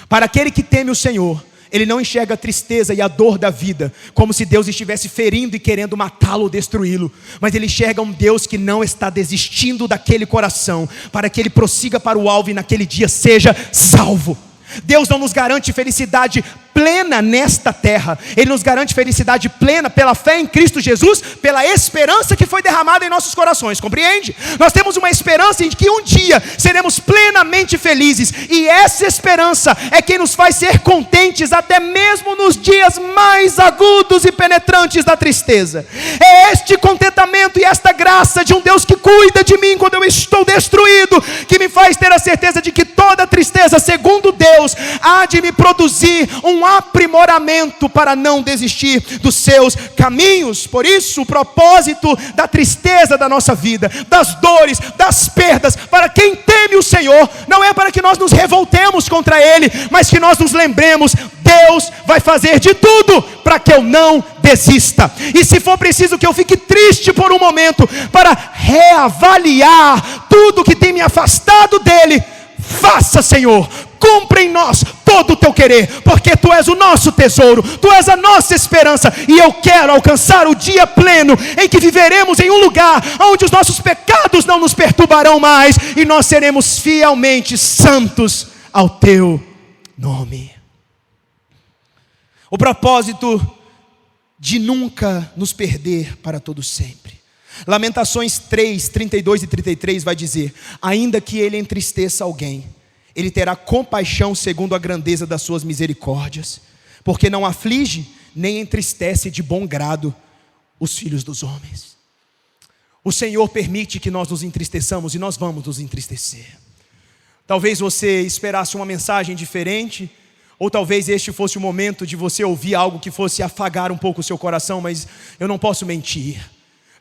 Para aquele que teme o Senhor, ele não enxerga a tristeza e a dor da vida como se Deus estivesse ferindo e querendo matá-lo ou destruí-lo, mas ele enxerga um Deus que não está desistindo daquele coração, para que ele prossiga para o alvo e naquele dia seja salvo. Deus não nos garante felicidade plena nesta terra. Ele nos garante felicidade plena pela fé em Cristo Jesus, pela esperança que foi derramada em nossos corações, compreende? Nós temos uma esperança em que um dia seremos plenamente felizes, e essa esperança é quem nos faz ser contentes até mesmo nos dias mais agudos e penetrantes da tristeza. É este contentamento e esta graça de um Deus que cuida de mim quando eu estou destruído, que me faz ter a certeza de que toda tristeza, segundo Deus, há de me produzir um aprimoramento para não desistir dos seus caminhos. Por isso, o propósito da tristeza da nossa vida, das dores, das perdas, para quem teme o Senhor, não é para que nós nos revoltemos contra Ele, mas que nós nos lembremos: Deus vai fazer de tudo para que eu não desista. E se for preciso que eu fique triste por um momento, para reavaliar tudo que tem me afastado dEle, faça, Senhor, cumpra em nós todo o teu querer, porque tu és o nosso tesouro, tu és a nossa esperança, e eu quero alcançar o dia pleno, em que viveremos em um lugar onde os nossos pecados não nos perturbarão mais, e nós seremos fielmente santos ao teu nome. O propósito de nunca nos perder para todo sempre. Lamentações 3, 32 e 33 vai dizer: ainda que ele entristeça alguém, ele terá compaixão segundo a grandeza das suas misericórdias, porque não aflige nem entristece de bom grado os filhos dos homens. O Senhor permite que nós nos entristeçamos, e nós vamos nos entristecer. Talvez você esperasse uma mensagem diferente, ou talvez este fosse o momento de você ouvir algo que fosse afagar um pouco o seu coração, mas eu não posso mentir.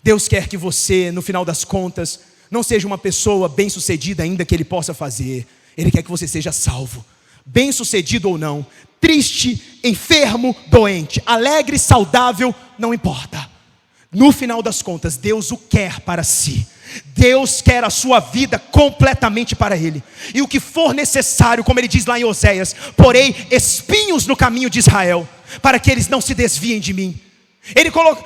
Deus quer que você, no final das contas, não seja uma pessoa bem-sucedida ainda que Ele possa fazer. Ele quer que você seja salvo, bem-sucedido ou não, triste, enfermo, doente, alegre, saudável, não importa. No final das contas, Deus o quer para si. Deus quer a sua vida completamente para Ele. E o que for necessário, como Ele diz lá em Oséias: porei espinhos no caminho de Israel, para que eles não se desviem de mim.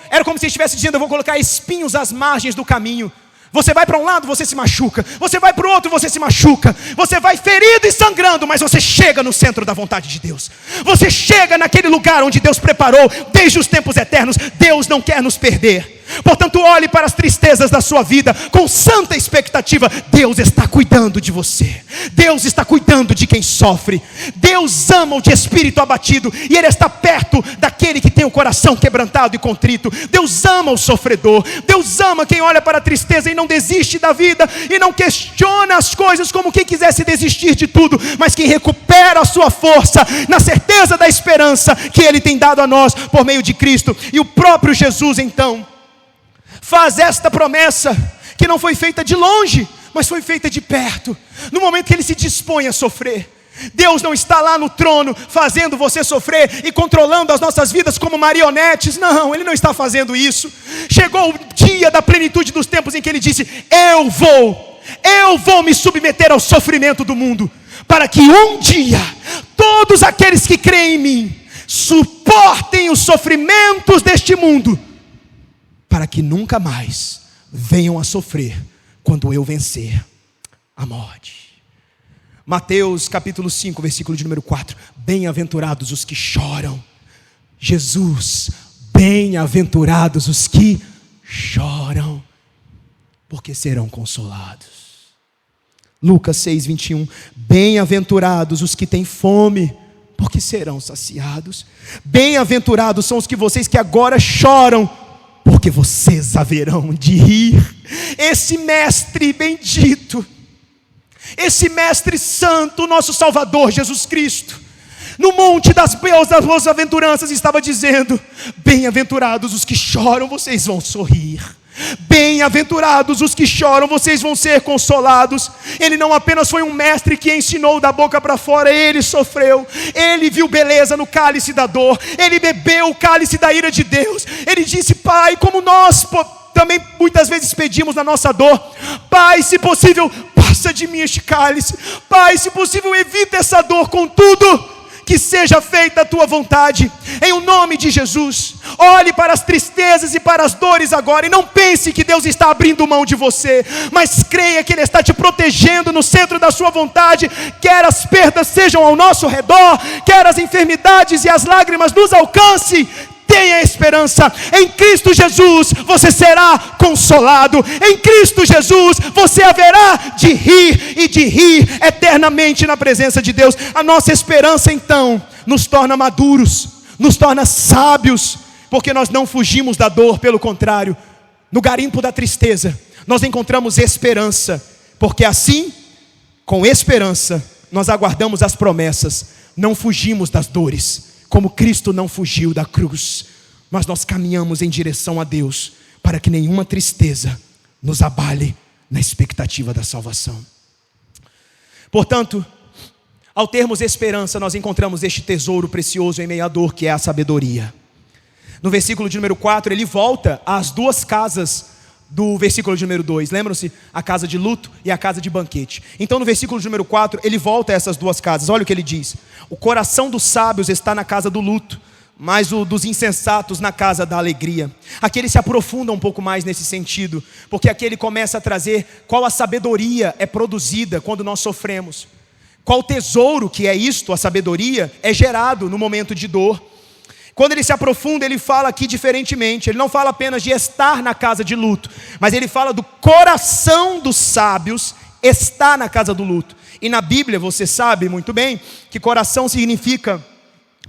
Era como se Ele estivesse dizendo: eu vou colocar espinhos às margens do caminho. Você vai para um lado, você se machuca. Você vai para o outro, você se machuca. Você vai ferido e sangrando, mas você chega no centro da vontade de Deus. Você chega naquele lugar onde Deus preparou desde os tempos eternos. Deus não quer nos perder. Portanto, olhe para as tristezas da sua vida com santa expectativa. Deus está cuidando de você. Deus está cuidando de quem sofre. Deus ama o de espírito abatido, e Ele está perto daquele que tem o coração quebrantado e contrito. Deus ama o sofredor. Deus ama quem olha para a tristeza e não desiste da vida, e não questiona as coisas como quem quisesse desistir de tudo, mas quem recupera a sua força na certeza da esperança que Ele tem dado a nós por meio de Cristo. E o próprio Jesus então faz esta promessa, que não foi feita de longe, mas foi feita de perto. No momento que Ele se dispõe a sofrer, Deus não está lá no trono fazendo você sofrer e controlando as nossas vidas como marionetes. Não, Ele não está fazendo isso. Chegou o dia da plenitude dos tempos em que Ele disse: eu vou me submeter ao sofrimento do mundo, para que um dia todos aqueles que creem em mim suportem os sofrimentos deste mundo, para que nunca mais venham a sofrer quando eu vencer a morte. Mateus capítulo 5, versículo de número 4. Bem-aventurados os que choram. Jesus, bem-aventurados os que choram, porque serão consolados. Lucas 6, 21. Bem-aventurados os que têm fome, porque serão saciados. Bem-aventurados são os que vocês que agora choram, porque vocês haverão de rir. Esse mestre bendito, esse mestre santo, nosso Salvador Jesus Cristo, no monte das boas-aventuranças estava dizendo: bem-aventurados os que choram, vocês vão sorrir. Bem-aventurados os que choram, vocês vão ser consolados. Ele não apenas foi um mestre que ensinou da boca para fora, Ele sofreu. Ele viu beleza no cálice da dor. Ele bebeu o cálice da ira de Deus. Ele disse: Pai, como nós também muitas vezes pedimos na nossa dor: Pai, se possível, passa de mim este cálice. Pai, se possível, evita essa dor. Contudo, que seja feita a tua vontade, em o nome de Jesus. Olhe para as tristezas e para as dores agora, e não pense que Deus está abrindo mão de você, mas creia que Ele está te protegendo no centro da sua vontade, quer as perdas sejam ao nosso redor, quer as enfermidades e as lágrimas nos alcancem. Tenha esperança, em Cristo Jesus você será consolado, em Cristo Jesus você haverá de rir, e de rir eternamente na presença de Deus. A nossa esperança então nos torna maduros, nos torna sábios, porque nós não fugimos da dor, pelo contrário, no garimpo da tristeza nós encontramos esperança, porque assim, com esperança, nós aguardamos as promessas, não fugimos das dores, como Cristo não fugiu da cruz, mas nós caminhamos em direção a Deus, para que nenhuma tristeza nos abale na expectativa da salvação. Portanto, ao termos esperança, nós encontramos este tesouro precioso em meio à dor, que é a sabedoria. No versículo de número 4, ele volta às duas casas do versículo de número 2, lembram-se? A casa de luto e a casa de banquete. Então no versículo de número 4, ele volta a essas duas casas. Olha o que ele diz: o coração dos sábios está na casa do luto, mas o dos insensatos na casa da alegria. Aqui ele se aprofunda um pouco mais nesse sentido, porque aqui ele começa a trazer qual a sabedoria é produzida quando nós sofremos, qual tesouro que é isto, a sabedoria, é gerado no momento de dor. Quando ele se aprofunda, ele fala aqui diferentemente. Ele não fala apenas de estar na casa de luto, mas ele fala do coração dos sábios está na casa do luto. E na Bíblia você sabe muito bem que coração significa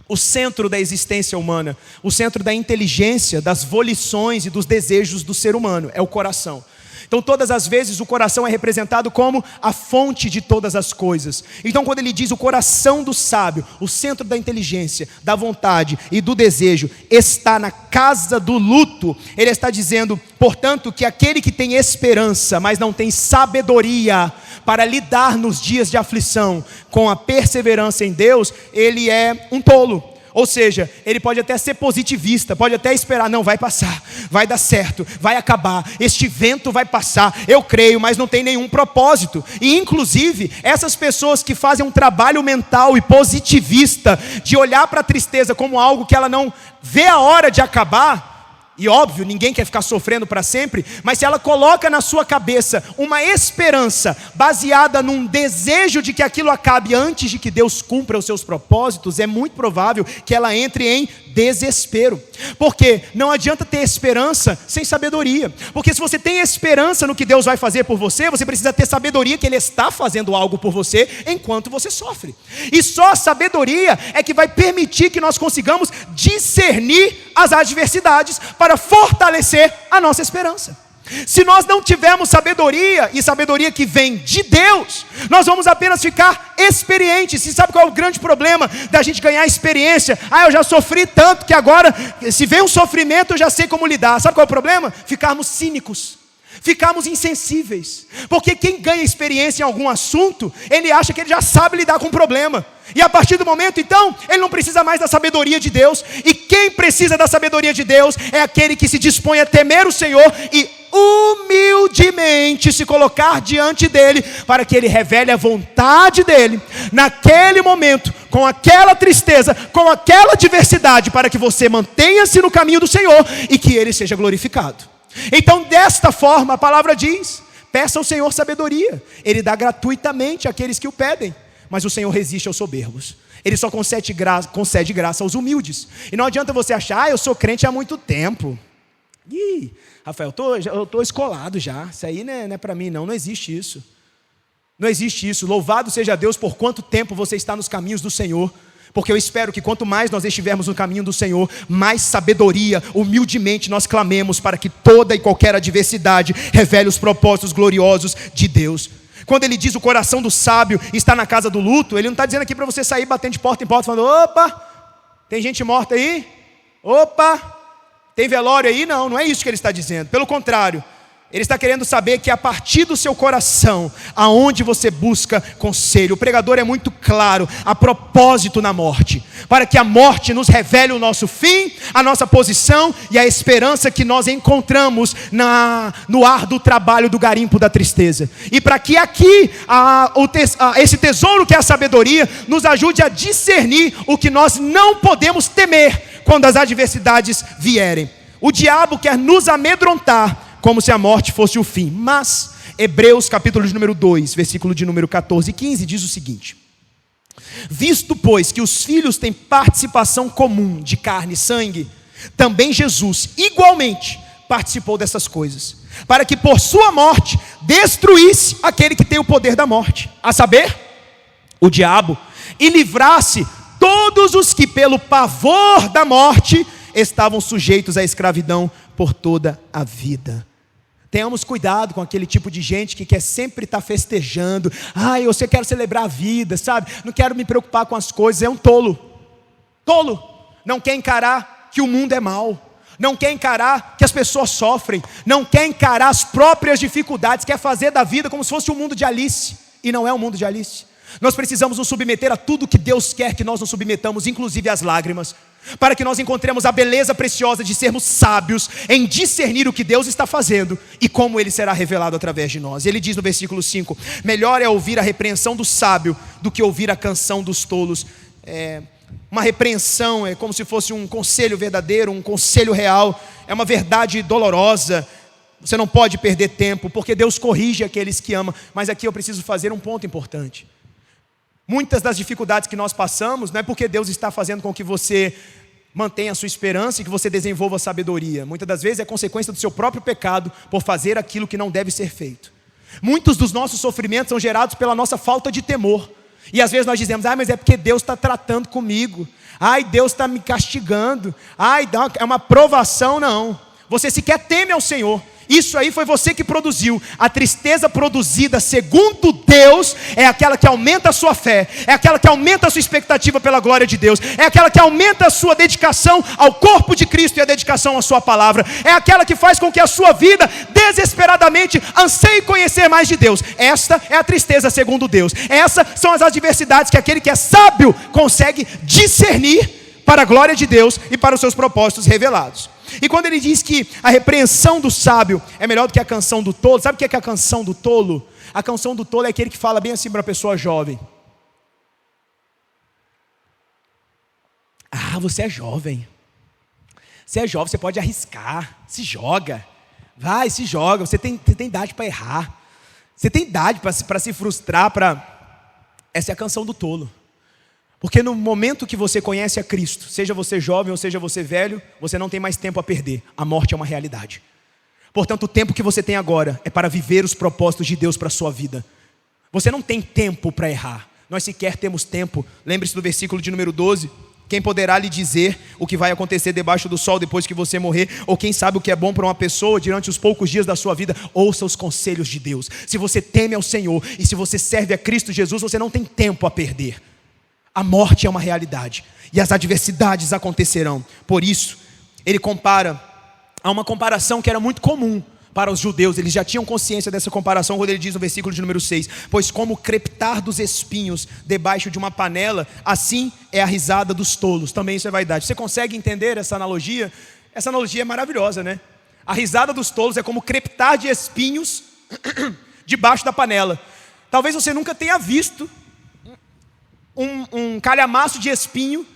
o centro da existência humana, o centro da inteligência, das volições e dos desejos do ser humano, é o coração. Então todas as vezes o coração é representado como a fonte de todas as coisas. Então quando ele diz o coração do sábio, o centro da inteligência, da vontade e do desejo está na casa do luto, ele está dizendo, portanto, que aquele que tem esperança, mas não tem sabedoria para lidar nos dias de aflição com a perseverança em Deus, ele é um tolo. Ou seja, ele pode até ser positivista, pode até esperar, não, vai passar, vai dar certo, vai acabar, este vento vai passar, eu creio, mas não tem nenhum propósito. E inclusive, essas pessoas que fazem um trabalho mental e positivista, de olhar para a tristeza como algo que ela não vê a hora de acabar, e óbvio, ninguém quer ficar sofrendo para sempre, mas se ela coloca na sua cabeça uma esperança baseada num desejo de que aquilo acabe antes de que Deus cumpra os seus propósitos, é muito provável que ela entre em desespero. Porque não adianta ter esperança sem sabedoria. Porque se você tem esperança no que Deus vai fazer por você, você precisa ter sabedoria que Ele está fazendo algo por você enquanto você sofre. E só a sabedoria é que vai permitir que nós consigamos discernir as adversidades para fortalecer a nossa esperança. Se nós não tivermos sabedoria, e sabedoria que vem de Deus, nós vamos apenas ficar experientes. E sabe qual é o grande problema da gente ganhar experiência? Eu já sofri tanto que agora, se vem um sofrimento, eu já sei como lidar. Sabe qual é o problema? Ficarmos cínicos, ficarmos insensíveis. Porque quem ganha experiência em algum assunto, ele acha que ele já sabe lidar com o problema. E a partir do momento, então, ele não precisa mais da sabedoria de Deus. E quem precisa da sabedoria de Deus é aquele que se dispõe a temer o Senhor e humildemente se colocar diante dele, para que ele revele a vontade dele, naquele momento, com aquela tristeza, com aquela adversidade, para que você mantenha-se no caminho do Senhor e que ele seja glorificado. Então desta forma a palavra diz, peça ao Senhor sabedoria, Ele dá gratuitamente àqueles que o pedem, mas o Senhor resiste aos soberbos. Ele só concede graça aos humildes. E não adianta você achar, eu sou crente há muito tempo. Ih, Rafael, eu estou escolado já, isso aí não é para mim não existe isso. Não existe isso. Louvado seja Deus por quanto tempo você está nos caminhos do Senhor. Porque eu espero que quanto mais nós estivermos no caminho do Senhor, mais sabedoria, humildemente nós clamemos para que toda e qualquer adversidade revele os propósitos gloriosos de Deus. Quando ele diz o coração do sábio está na casa do luto, ele não está dizendo aqui para você sair batendo de porta em porta, falando, opa, tem gente morta aí? Opa, tem velório aí? Não é isso que ele está dizendo. Pelo contrário, Ele está querendo saber que a partir do seu coração, aonde você busca conselho. O pregador é muito claro, a propósito na morte, para que a morte nos revele o nosso fim, a nossa posição e a esperança que nós encontramos no árduo trabalho do garimpo da tristeza. E para que aqui, esse tesouro que é a sabedoria, nos ajude a discernir o que nós não podemos temer quando as adversidades vierem. O diabo quer nos amedrontar, como se a morte fosse o fim. Mas Hebreus capítulo de número 2, versículo de número 14 e 15 diz o seguinte: visto pois que os filhos têm participação comum de carne e sangue, também Jesus igualmente participou dessas coisas, para que por sua morte destruísse aquele que tem o poder da morte, a saber, o diabo, e livrasse todos os que pelo pavor da morte estavam sujeitos à escravidão por toda a vida. Tenhamos cuidado com aquele tipo de gente que quer sempre estar festejando. Eu quero celebrar a vida, sabe? Não quero me preocupar com as coisas. É um tolo. Tolo. Não quer encarar que o mundo é mau. Não quer encarar que as pessoas sofrem. Não quer encarar as próprias dificuldades. Quer fazer da vida como se fosse um mundo de Alice. E não é um mundo de Alice. Nós precisamos nos submeter a tudo que Deus quer que nós nos submetamos, inclusive às lágrimas, para que nós encontremos a beleza preciosa de sermos sábios em discernir o que Deus está fazendo e como Ele será revelado através de nós. Ele diz no versículo 5, melhor é ouvir a repreensão do sábio do que ouvir a canção dos tolos. Uma repreensão é como se fosse um conselho verdadeiro, um conselho real, é uma verdade dolorosa. Você não pode perder tempo, porque Deus corrige aqueles que ama. Mas aqui eu preciso fazer um ponto importante. Muitas das dificuldades que nós passamos não é porque Deus está fazendo com que você mantenha a sua esperança e que você desenvolva sabedoria. Muitas das vezes é consequência do seu próprio pecado por fazer aquilo que não deve ser feito. Muitos dos nossos sofrimentos são gerados pela nossa falta de temor. E às vezes nós dizemos, mas é porque Deus está tratando comigo. Deus está me castigando. É uma provação. Não. Você sequer teme ao Senhor. Isso aí foi você que produziu. A tristeza produzida segundo Deus é aquela que aumenta a sua fé, é aquela que aumenta a sua expectativa pela glória de Deus, é aquela que aumenta a sua dedicação ao corpo de Cristo e a dedicação à sua palavra, é aquela que faz com que a sua vida desesperadamente anseie conhecer mais de Deus. Esta é a tristeza segundo Deus. Essas são as adversidades que aquele que é sábio consegue discernir para a glória de Deus e para os seus propósitos revelados. E quando ele diz que a repreensão do sábio é melhor do que a canção do tolo, sabe o que é a canção do tolo? A canção do tolo é aquele que fala bem assim para a pessoa jovem. Você é jovem. Você é jovem, você pode arriscar. Se joga. Vai, se joga. Você tem idade para errar. Você tem idade para se frustrar. Essa é a canção do tolo. Porque no momento que você conhece a Cristo, seja você jovem ou seja você velho, você não tem mais tempo a perder. A morte é uma realidade. Portanto, o tempo que você tem agora é para viver os propósitos de Deus para a sua vida. Você não tem tempo para errar. Nós sequer temos tempo. Lembre-se do versículo de número 12. Quem poderá lhe dizer o que vai acontecer debaixo do sol depois que você morrer? Ou quem sabe o que é bom para uma pessoa durante os poucos dias da sua vida? Ouça os conselhos de Deus. Se você teme ao Senhor e se você serve a Cristo Jesus, você não tem tempo a perder. A morte é uma realidade e as adversidades acontecerão. Por isso, ele compara a uma comparação que era muito comum para os judeus. Eles já tinham consciência dessa comparação quando ele diz no versículo de número 6: pois como o crepitar dos espinhos debaixo de uma panela, assim é a risada dos tolos. Também isso é vaidade. Você consegue entender essa analogia? Essa analogia é maravilhosa, né? A risada dos tolos é como o crepitar de espinhos debaixo da panela. Talvez você nunca tenha visto um calhamaço de espinho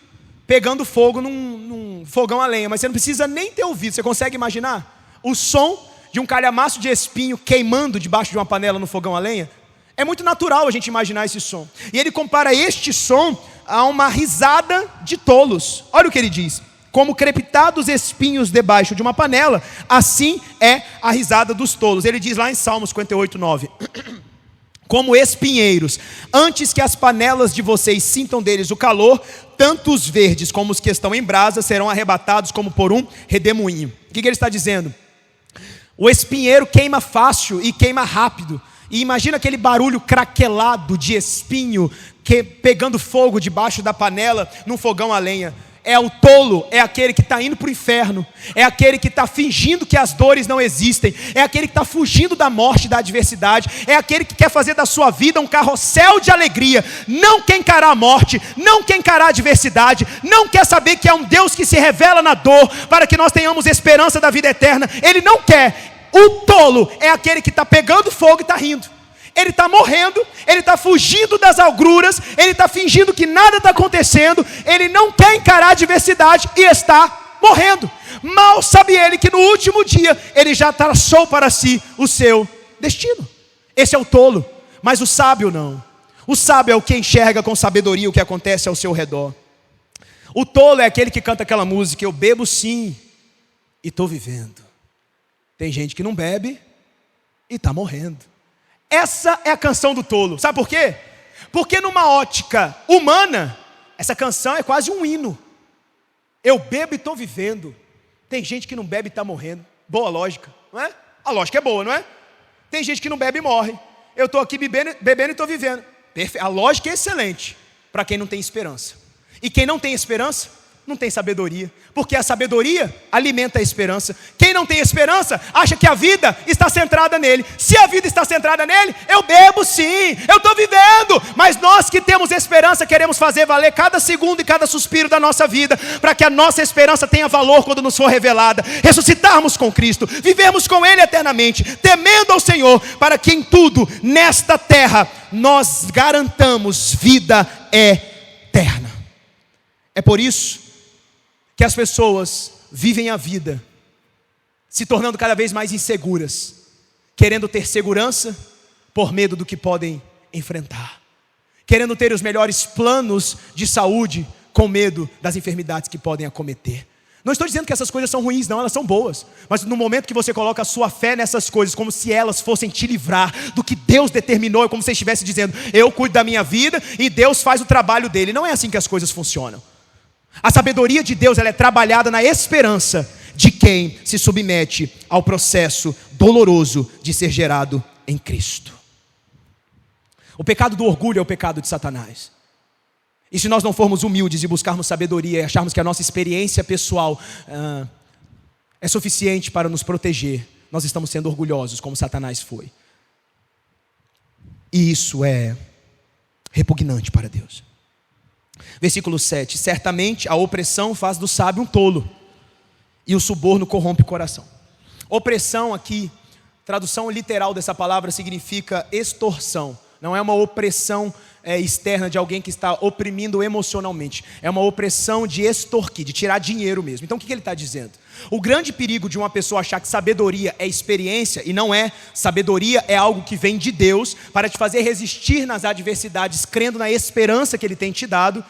pegando fogo num fogão a lenha, mas você não precisa nem ter ouvido. Você consegue imaginar o som de um calhamaço de espinho queimando debaixo de uma panela no fogão a lenha? É muito natural a gente imaginar esse som. E ele compara este som a uma risada de tolos. Olha o que ele diz: como o crepitar dos espinhos debaixo de uma panela, assim é a risada dos tolos. Ele diz lá em Salmos 58:9: como espinheiros, antes que as panelas de vocês sintam deles o calor, tanto os verdes como os que estão em brasa serão arrebatados como por um redemoinho. O que ele está dizendo? O espinheiro queima fácil e queima rápido. E imagina aquele barulho craquelado de espinho pegando fogo debaixo da panela num fogão a lenha. O tolo é aquele que está indo para o inferno, é aquele que está fingindo que as dores não existem, é aquele que está fugindo da morte e da adversidade, é aquele que quer fazer da sua vida um carrossel de alegria, não quer encarar a morte, não quer encarar a adversidade, não quer saber que é um Deus que se revela na dor, para que nós tenhamos esperança da vida eterna. Ele não quer. O tolo é aquele que está pegando fogo e está rindo. Ele está morrendo, ele está fugindo das agruras, ele está fingindo que nada está acontecendo, ele não quer encarar a adversidade e está morrendo. Mal sabe ele que no último dia ele já traçou para si o seu destino. Esse é o tolo, mas o sábio não. O sábio é o que enxerga com sabedoria o que acontece ao seu redor. O tolo é aquele que canta aquela música: eu bebo sim e estou vivendo. Tem gente que não bebe e está morrendo. Essa é a canção do tolo. Sabe por quê? Porque numa ótica humana, essa canção é quase um hino. Eu bebo e estou vivendo. Tem gente que não bebe e está morrendo. Boa lógica, não é? A lógica é boa, não é? Tem gente que não bebe e morre. Eu estou aqui bebendo e estou vivendo. A lógica é excelente para quem não tem esperança. E quem não tem esperança, não tem sabedoria, porque a sabedoria alimenta a esperança. Quem não tem esperança, acha que a vida está centrada nele. Se a vida está centrada nele, eu bebo sim, eu estou vivendo. Mas nós que temos esperança, queremos fazer valer cada segundo e cada suspiro da nossa vida, para que a nossa esperança tenha valor quando nos for revelada. Ressuscitarmos com Cristo, vivermos com Ele eternamente, temendo ao Senhor, para que em tudo, nesta terra, nós garantamos vida eterna. É por isso que as pessoas vivem a vida se tornando cada vez mais inseguras, querendo ter segurança por medo do que podem enfrentar, querendo ter os melhores planos de saúde com medo das enfermidades que podem acometer. Não estou dizendo que essas coisas são ruins, não, elas são boas. Mas no momento que você coloca a sua fé nessas coisas, como se elas fossem te livrar do que Deus determinou, é como se você estivesse dizendo: eu cuido da minha vida e Deus faz o trabalho dele. Não é assim que as coisas funcionam. A sabedoria de Deus, ela é trabalhada na esperança de quem se submete ao processo doloroso de ser gerado em Cristo. O pecado do orgulho é o pecado de Satanás. E se nós não formos humildes e buscarmos sabedoria e acharmos que a nossa experiência pessoal é suficiente para nos proteger, nós estamos sendo orgulhosos, como Satanás foi. E isso é repugnante para Deus. Versículo 7: certamente a opressão faz do sábio um tolo, e o suborno corrompe o coração. Opressão aqui, tradução literal dessa palavra, significa extorsão. Não é uma opressão externa de alguém que está oprimindo emocionalmente. É uma opressão de extorquir, de tirar dinheiro mesmo. Então o que ele está dizendo? O grande perigo de uma pessoa achar que sabedoria é experiência, e não é. Sabedoria é algo que vem de Deus para te fazer resistir nas adversidades, crendo na esperança que Ele tem te dado.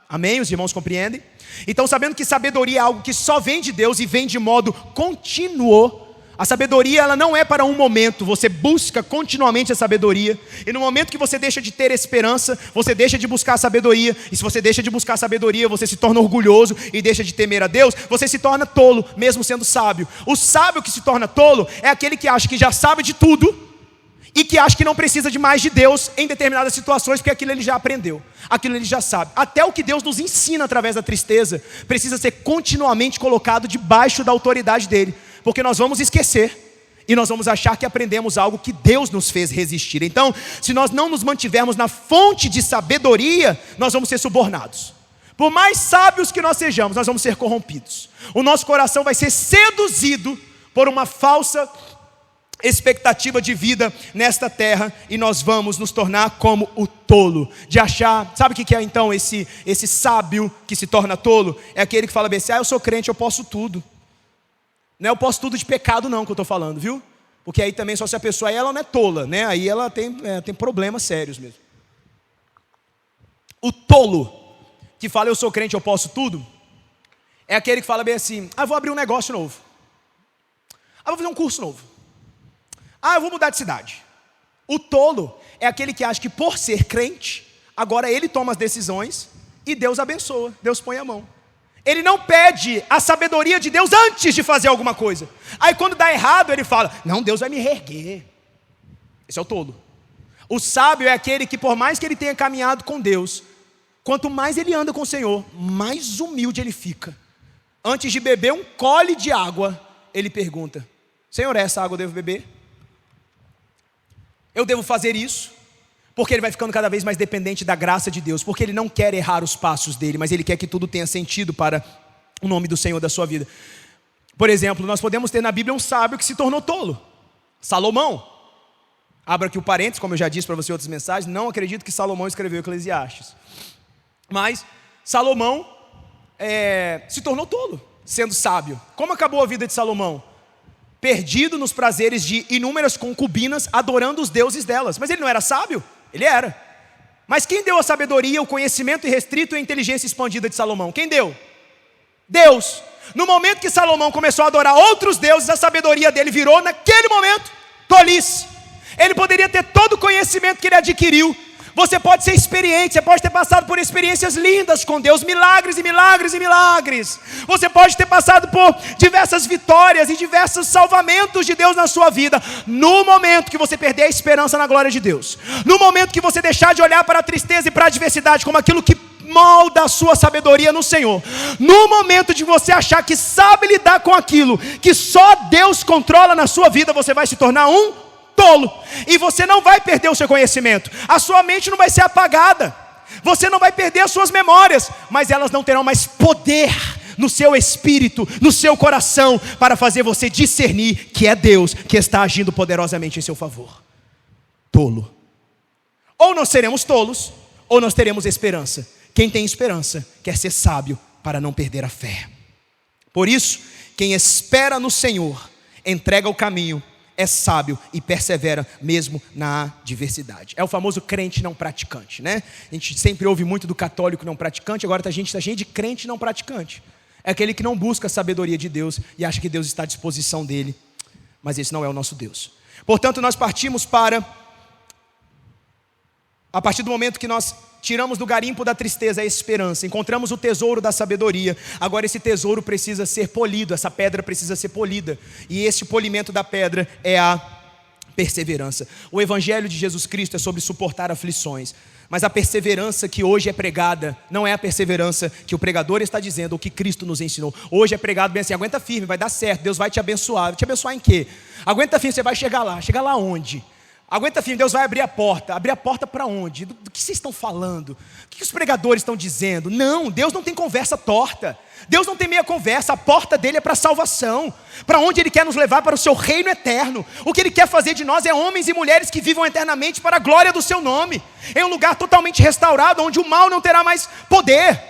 Amém? Os irmãos compreendem? Então, sabendo que sabedoria é algo que só vem de Deus e vem de modo contínuo. A sabedoria, ela não é para um momento. Você busca continuamente a sabedoria, e no momento que você deixa de ter esperança, você deixa de buscar a sabedoria. E se você deixa de buscar a sabedoria, você se torna orgulhoso e deixa de temer a Deus. Você se torna tolo, mesmo sendo sábio. O sábio que se torna tolo é aquele que acha que já sabe de tudo e que acha que não precisa de mais de Deus em determinadas situações, porque aquilo ele já aprendeu, aquilo ele já sabe. Até o que Deus nos ensina através da tristeza precisa ser continuamente colocado debaixo da autoridade dele, porque nós vamos esquecer e nós vamos achar que aprendemos algo que Deus nos fez resistir. Então, se nós não nos mantivermos na fonte de sabedoria, nós vamos ser subornados. Por mais sábios que nós sejamos, nós vamos ser corrompidos. O nosso coração vai ser seduzido por uma falsa expectativa de vida nesta terra, e nós vamos nos tornar como o tolo, de achar, sabe o que é então esse sábio que se torna tolo? É aquele que fala bem assim: eu sou crente, eu posso tudo. Não é eu posso tudo de pecado não que eu estou falando, viu? Porque aí também só se a pessoa, aí ela não é tola, né? Aí ela tem problemas sérios mesmo. O tolo que fala eu sou crente, eu posso tudo, é aquele que fala bem assim: vou abrir um negócio novo, vou fazer um curso novo, eu vou mudar de cidade. O tolo é aquele que acha que por ser crente, agora ele toma as decisões e Deus abençoa, Deus põe a mão. Ele não pede a sabedoria de Deus antes de fazer alguma coisa. Aí quando dá errado ele fala: não, Deus vai me reerguer. Esse é o tolo. O sábio é aquele que, por mais que ele tenha caminhado com Deus, quanto mais ele anda com o Senhor, mais humilde ele fica. Antes de beber um gole de água, ele pergunta: Senhor, essa água eu devo beber? Eu devo fazer isso? Porque ele vai ficando cada vez mais dependente da graça de Deus, porque ele não quer errar os passos dele, mas ele quer que tudo tenha sentido para o nome do Senhor da sua vida. Por exemplo, nós podemos ter na Bíblia um sábio que se tornou tolo, Salomão. Abra aqui o parênteses, como eu já disse para você em outras mensagens, não acredito que Salomão escreveu Eclesiastes. Mas Salomão se tornou tolo, sendo sábio. Como acabou a vida de Salomão? Perdido nos prazeres de inúmeras concubinas, adorando os deuses delas. Mas ele não era sábio? Ele era. Mas quem deu a sabedoria, o conhecimento irrestrito e a inteligência expandida de Salomão? Quem deu? Deus. No momento que Salomão começou a adorar outros deuses, a sabedoria dele virou, naquele momento, tolice. Ele poderia ter todo o conhecimento que ele adquiriu. Você pode ser experiente, você pode ter passado por experiências lindas com Deus, milagres e milagres e milagres. Você pode ter passado por diversas vitórias e diversos salvamentos de Deus na sua vida. No momento que você perder a esperança na glória de Deus, no momento que você deixar de olhar para a tristeza e para a adversidade como aquilo que molda a sua sabedoria no Senhor, no momento de você achar que sabe lidar com aquilo que só Deus controla na sua vida, você vai se tornar um tolo, e você não vai perder o seu conhecimento, a sua mente não vai ser apagada, você não vai perder as suas memórias, mas elas não terão mais poder no seu espírito, no seu coração, para fazer você discernir que é Deus que está agindo poderosamente em seu favor. Tolo. Ou nós seremos tolos, ou nós teremos esperança. Quem tem esperança quer ser sábio para não perder a fé. Por isso, quem espera no Senhor entrega o caminho, é sábio e persevera mesmo na adversidade. É o famoso crente não praticante, né? A gente sempre ouve muito do católico não praticante, agora a gente está cheio de crente não praticante. É aquele que não busca a sabedoria de Deus e acha que Deus está à disposição dele. Mas esse não é o nosso Deus. Portanto, nós partimos para, a partir do momento que nós tiramos do garimpo da tristeza a esperança, encontramos o tesouro da sabedoria. Agora esse tesouro precisa ser polido, essa pedra precisa ser polida. E esse polimento da pedra é a perseverança. O evangelho de Jesus Cristo é sobre suportar aflições. Mas a perseverança que hoje é pregada não é a perseverança que o pregador está dizendo, ou que Cristo nos ensinou. Hoje é pregado bem assim: aguenta firme, vai dar certo, Deus vai te abençoar. Vai te abençoar em quê? Aguenta firme, você vai chegar lá. Chegar lá onde? Aguenta firme, Deus vai abrir a porta. Abrir a porta para onde? Do que vocês estão falando? O que os pregadores estão dizendo? Não, Deus não tem conversa torta. Deus não tem meia conversa. A porta dele é para a salvação, para onde Ele quer nos levar, para o seu reino eterno. O que Ele quer fazer de nós é homens e mulheres que vivam eternamente para a glória do seu nome, em um lugar totalmente restaurado, onde o mal não terá mais poder.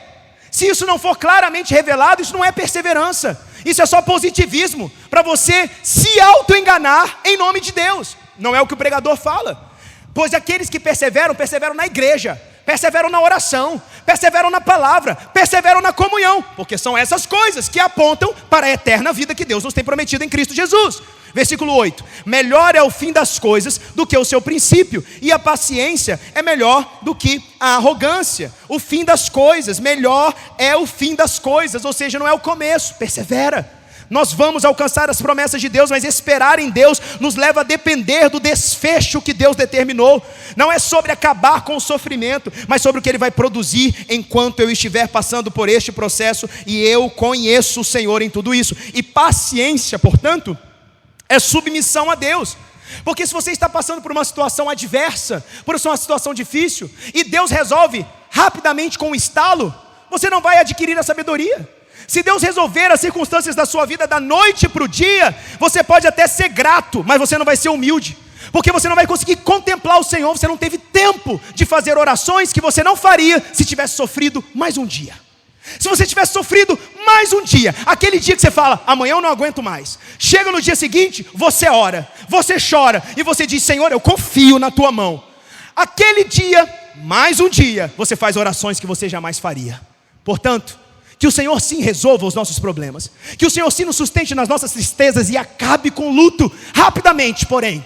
Se isso não for claramente revelado, isso não é perseverança. Isso é só positivismo, para você se auto-enganar em nome de Deus. Não é o que o pregador fala. Pois aqueles que perseveram, perseveram na igreja, perseveram na oração, perseveram na palavra, perseveram na comunhão, porque são essas coisas que apontam para a eterna vida que Deus nos tem prometido em Cristo Jesus. Versículo 8: melhor é o fim das coisas do que o seu princípio, e a paciência é melhor do que a arrogância. O fim das coisas, melhor é o fim das coisas, ou seja, não é o começo. Persevera. Nós vamos alcançar as promessas de Deus, mas esperar em Deus nos leva a depender do desfecho que Deus determinou. Não é sobre acabar com o sofrimento, mas sobre o que Ele vai produzir enquanto eu estiver passando por este processo, e eu conheço o Senhor em tudo isso. E paciência, portanto, é submissão a Deus. Porque se você está passando por uma situação adversa, por uma situação difícil, e Deus resolve rapidamente com um estalo, você não vai adquirir a sabedoria. Se Deus resolver as circunstâncias da sua vida da noite para o dia, você pode até ser grato, mas você não vai ser humilde, porque você não vai conseguir contemplar o Senhor. Você não teve tempo de fazer orações que você não faria se tivesse sofrido mais um dia. Se você tivesse sofrido mais um dia, aquele dia que você fala: amanhã eu não aguento mais, chega no dia seguinte, você ora, você chora e você diz: Senhor, eu confio na tua mão. Aquele dia, mais um dia, você faz orações que você jamais faria. Portanto, que o Senhor sim resolva os nossos problemas, que o Senhor sim nos sustente nas nossas tristezas e acabe com o luto rapidamente, porém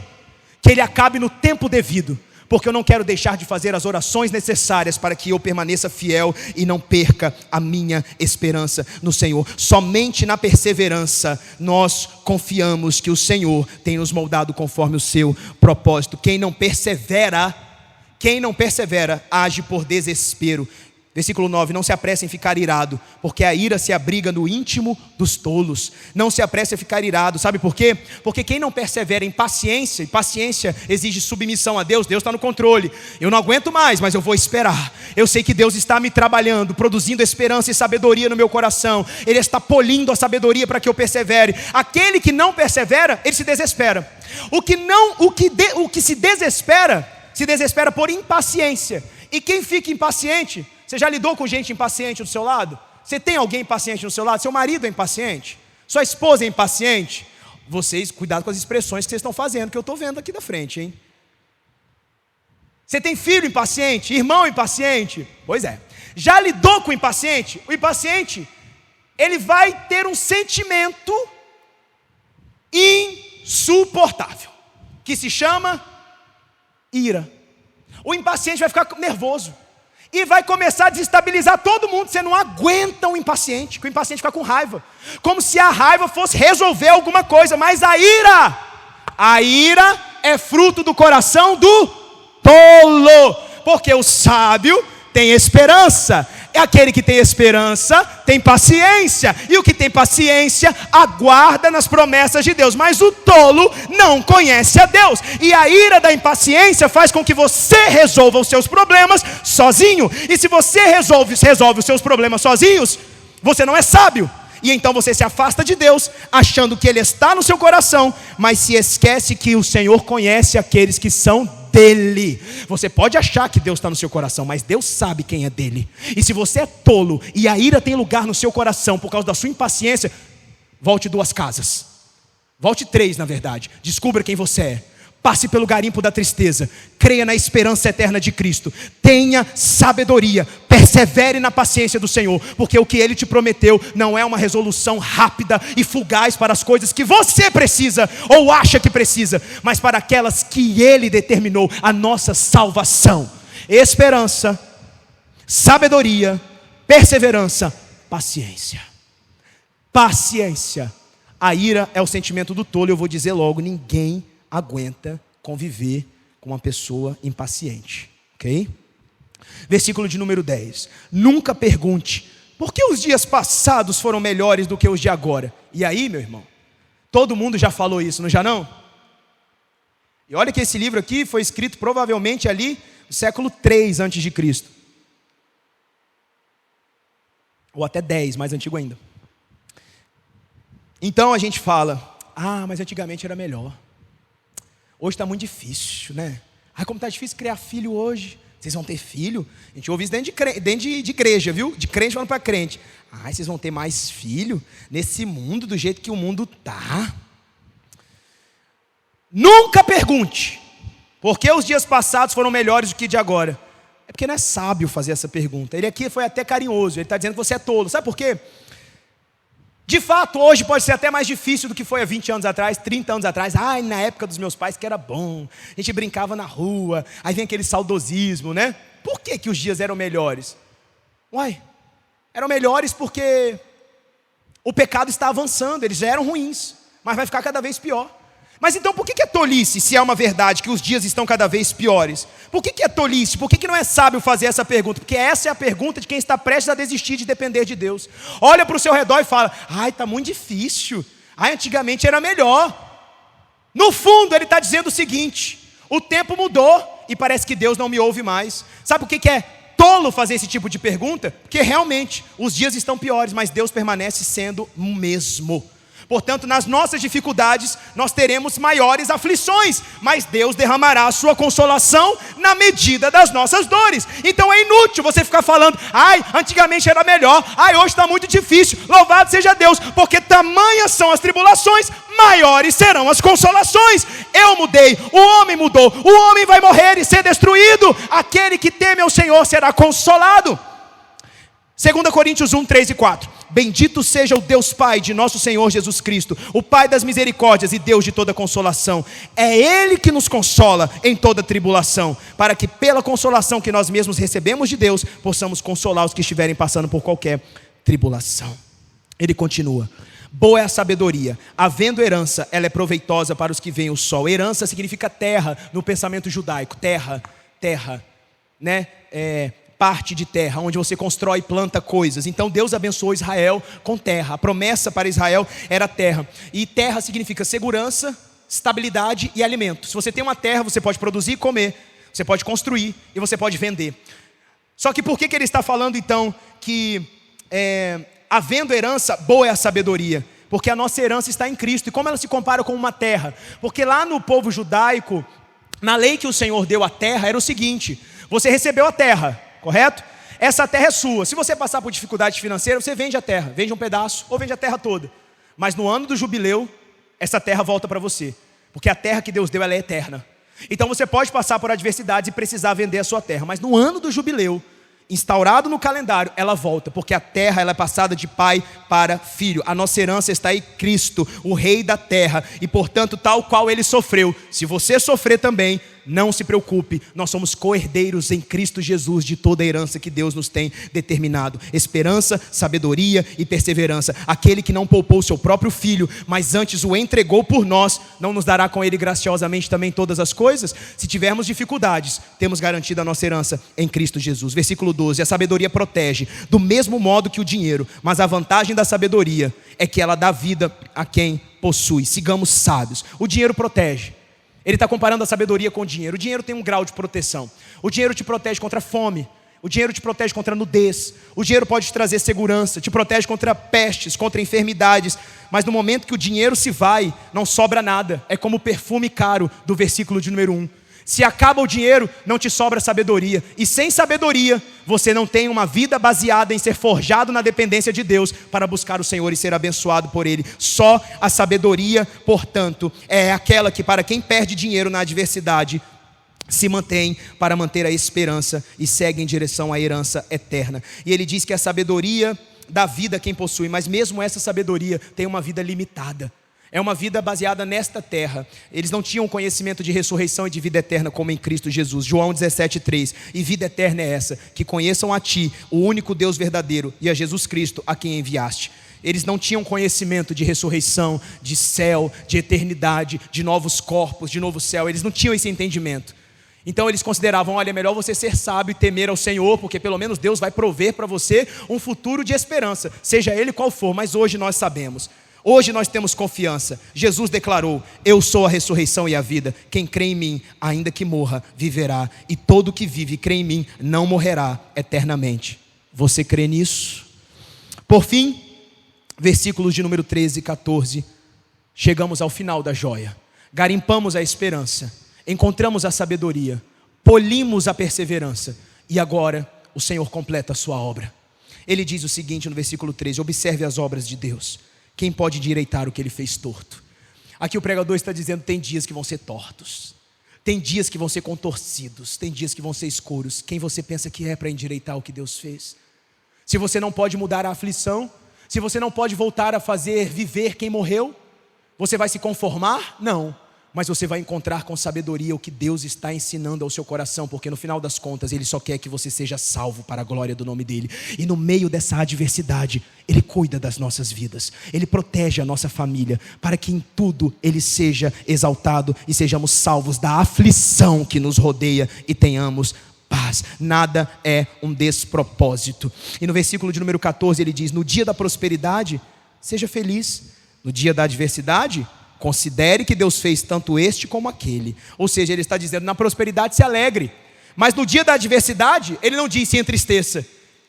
que Ele acabe no tempo devido, porque eu não quero deixar de fazer as orações necessárias para que eu permaneça fiel e não perca a minha esperança no Senhor. Somente na perseverança nós confiamos que o Senhor tem nos moldado conforme o seu propósito. Quem não persevera age por desespero. Versículo 9, não se apresse em ficar irado, porque a ira se abriga no íntimo dos tolos. Não se apresse a ficar irado, sabe por quê? Porque quem não persevera em paciência, e paciência exige submissão a Deus, Deus está no controle. Eu não aguento mais, mas eu vou esperar. Eu sei que Deus está me trabalhando, produzindo esperança e sabedoria no meu coração. Ele está polindo a sabedoria para que eu persevere. Aquele que não persevera, ele se desespera. O que se desespera por impaciência. E quem fica impaciente, você já lidou com gente impaciente do seu lado? Você tem alguém impaciente do seu lado? Seu marido é impaciente? Sua esposa é impaciente? Vocês, cuidado com as expressões que vocês estão fazendo, que eu estou vendo aqui da frente, hein? Você tem filho impaciente? Irmão impaciente? Pois é. Já lidou com o impaciente? O impaciente, ele vai ter um sentimento insuportável, que se chama ira. O impaciente vai ficar nervoso e vai começar a desestabilizar todo mundo. Você não aguenta o impaciente, que o impaciente fica com raiva, como se a raiva fosse resolver alguma coisa. Mas a ira é fruto do coração do tolo, porque o sábio tem esperança. É aquele que tem esperança, tem paciência, e o que tem paciência aguarda nas promessas de Deus. Mas o tolo não conhece a Deus, e a ira da impaciência faz com que você resolva os seus problemas sozinho. E se você resolve os seus problemas sozinhos, você não é sábio, e então você se afasta de Deus, achando que Ele está no seu coração, mas se esquece que o Senhor conhece aqueles que são dele. Você pode achar que Deus está no seu coração, mas Deus sabe quem é dele. E se você é tolo e a ira tem lugar no seu coração por causa da sua impaciência, volte 2 casas, volte 3 na verdade. Descubra quem você é. Passe pelo garimpo da tristeza, creia na esperança eterna de Cristo, tenha sabedoria, persevere na paciência do Senhor, porque o que Ele te prometeu não é uma resolução rápida e fugaz para as coisas que você precisa ou acha que precisa, mas para aquelas que Ele determinou, a nossa salvação. Esperança, sabedoria, perseverança, paciência. Paciência. A ira é o sentimento do tolo. Eu vou dizer logo, ninguém aguenta conviver com uma pessoa impaciente, ok? Versículo de número 10. Nunca pergunte, por que os dias passados foram melhores do que os de agora? E aí, meu irmão, todo mundo já falou isso, não já não? E olha que esse livro aqui foi escrito provavelmente ali no século 3 antes de Cristo. Ou até 10, mais antigo ainda. Então a gente fala, mas antigamente era melhor. Hoje está muito difícil, né? Como está difícil criar filho hoje. Vocês vão ter filho? A gente ouve isso dentro de igreja, viu? De crente falando para crente. Vocês vão ter mais filho? Nesse mundo, do jeito que o mundo está. Nunca pergunte, por que os dias passados foram melhores do que de agora? É porque não é sábio fazer essa pergunta. Ele aqui foi até carinhoso, ele está dizendo que você é tolo. Sabe por quê? De fato, hoje pode ser até mais difícil do que foi há 20 anos atrás, 30 anos atrás. Na época dos meus pais que era bom. A gente brincava na rua. Aí vem aquele saudosismo, né? Por que os dias eram melhores? Eram melhores porque o pecado está avançando. Eles já eram ruins, mas vai ficar cada vez pior. Mas então por que é tolice, se é uma verdade que os dias estão cada vez piores? Por que é tolice? Por que não é sábio fazer essa pergunta? Porque essa é a pergunta de quem está prestes a desistir de depender de Deus. Olha para o seu redor e fala, está muito difícil. Antigamente era melhor. No fundo ele está dizendo o seguinte, o tempo mudou e parece que Deus não me ouve mais. Sabe por que é tolo fazer esse tipo de pergunta? Porque realmente os dias estão piores, mas Deus permanece sendo o mesmo. Portanto, nas nossas dificuldades, nós teremos maiores aflições, mas Deus derramará a sua consolação na medida das nossas dores. Então é inútil você ficar falando, antigamente era melhor, hoje está muito difícil, louvado seja Deus, porque tamanhas são as tribulações, maiores serão as consolações. Eu mudei, o homem mudou, o homem vai morrer e ser destruído, aquele que teme ao Senhor será consolado. 2 Coríntios 1, 3 e 4. Bendito seja o Deus Pai de nosso Senhor Jesus Cristo, o Pai das misericórdias e Deus de toda consolação. É Ele que nos consola em toda tribulação, para que pela consolação que nós mesmos recebemos de Deus, possamos consolar os que estiverem passando por qualquer tribulação. Ele continua. Boa é a sabedoria, havendo herança, ela é proveitosa para os que veem o sol. Herança significa terra, no pensamento judaico, terra, né? parte de terra, onde você constrói e planta coisas. Então Deus abençoou Israel com terra. A promessa para Israel era terra. E terra significa segurança, estabilidade e alimento. Se você tem uma terra, você pode produzir e comer, você pode construir e você pode vender. Só que por que ele está falando então que havendo herança, boa é a sabedoria? Porque a nossa herança está em Cristo. E como ela se compara com uma terra? Porque lá no povo judaico, na lei que o Senhor deu à terra, era o seguinte: você recebeu a terra, correto? Essa terra é sua. Se você passar por dificuldade financeira, você vende a terra, vende um pedaço ou vende a terra toda. Mas no ano do jubileu, essa terra volta para você, porque a terra que Deus deu, ela é eterna. Então você pode passar por adversidades e precisar vender a sua terra, mas no ano do jubileu, instaurado no calendário, ela volta, porque a terra ela é passada de pai para filho. A nossa herança está em Cristo, o rei da terra, e portanto tal qual ele sofreu, se você sofrer também, não se preocupe, nós somos co-herdeiros em Cristo Jesus de toda a herança que Deus nos tem determinado. Esperança, sabedoria e perseverança. Aquele que não poupou seu próprio filho, mas antes o entregou por nós, não nos dará com ele graciosamente também todas as coisas? Se tivermos dificuldades, temos garantida a nossa herança em Cristo Jesus. Versículo 12, a sabedoria protege, do mesmo modo que o dinheiro, mas a vantagem da sabedoria é que ela dá vida a quem possui. Sigamos sábios. O dinheiro protege. Ele está comparando a sabedoria com o dinheiro. O dinheiro tem um grau de proteção. O dinheiro te protege contra a fome. O dinheiro te protege contra a nudez. O dinheiro pode te trazer segurança. Te protege contra pestes, contra enfermidades. Mas no momento que o dinheiro se vai, não sobra nada. É como o perfume caro do versículo de número 1. Se acaba o dinheiro, não te sobra sabedoria. E sem sabedoria, você não tem uma vida baseada em ser forjado na dependência de Deus para buscar o Senhor e ser abençoado por Ele. Só a sabedoria, portanto, é aquela que para quem perde dinheiro na adversidade, se mantém para manter a esperança e segue em direção à herança eterna. E ele diz que a sabedoria dá vida a quem possui, mas mesmo essa sabedoria tem uma vida limitada. É uma vida baseada nesta terra. Eles não tinham conhecimento de ressurreição e de vida eterna como em Cristo Jesus. João 17,3. E vida eterna é essa: que conheçam a Ti, o único Deus verdadeiro, e a Jesus Cristo, a quem enviaste. Eles não tinham conhecimento de ressurreição, de céu, de eternidade, de novos corpos, de novo céu. Eles não tinham esse entendimento. Então eles consideravam: olha, é melhor você ser sábio e temer ao Senhor, porque pelo menos Deus vai prover para você um futuro de esperança, seja ele qual for. Mas hoje nós sabemos. Hoje nós temos confiança. Jesus declarou: eu sou a ressurreição e a vida. Quem crê em mim, ainda que morra, viverá. E todo que vive e crê em mim não morrerá eternamente. Você crê nisso? Por fim, versículos de número 13 e 14. Chegamos ao final da joia. Garimpamos a esperança, encontramos a sabedoria, polimos a perseverança, e agora o Senhor completa a sua obra. Ele diz o seguinte no versículo 13: observe as obras de Deus. Quem pode endireitar o que ele fez torto? Aqui o pregador está dizendo: tem dias que vão ser tortos, tem dias que vão ser contorcidos, tem dias que vão ser escuros. Quem você pensa que é para endireitar o que Deus fez? Se você não pode mudar a aflição, se você não pode voltar a fazer viver quem morreu, você vai se conformar? Não. Mas você vai encontrar com sabedoria o que Deus está ensinando ao seu coração, porque no final das contas Ele só quer que você seja salvo para a glória do nome dEle. E no meio dessa adversidade, Ele cuida das nossas vidas, Ele protege a nossa família, para que em tudo Ele seja exaltado e sejamos salvos da aflição que nos rodeia e tenhamos paz. Nada é um despropósito. E no versículo de número 14 ele diz: no dia da prosperidade, seja feliz. No dia da adversidade, considere que Deus fez tanto este como aquele. Ou seja, ele está dizendo: na prosperidade se alegre. Mas no dia da adversidade, ele não diz se entristeça.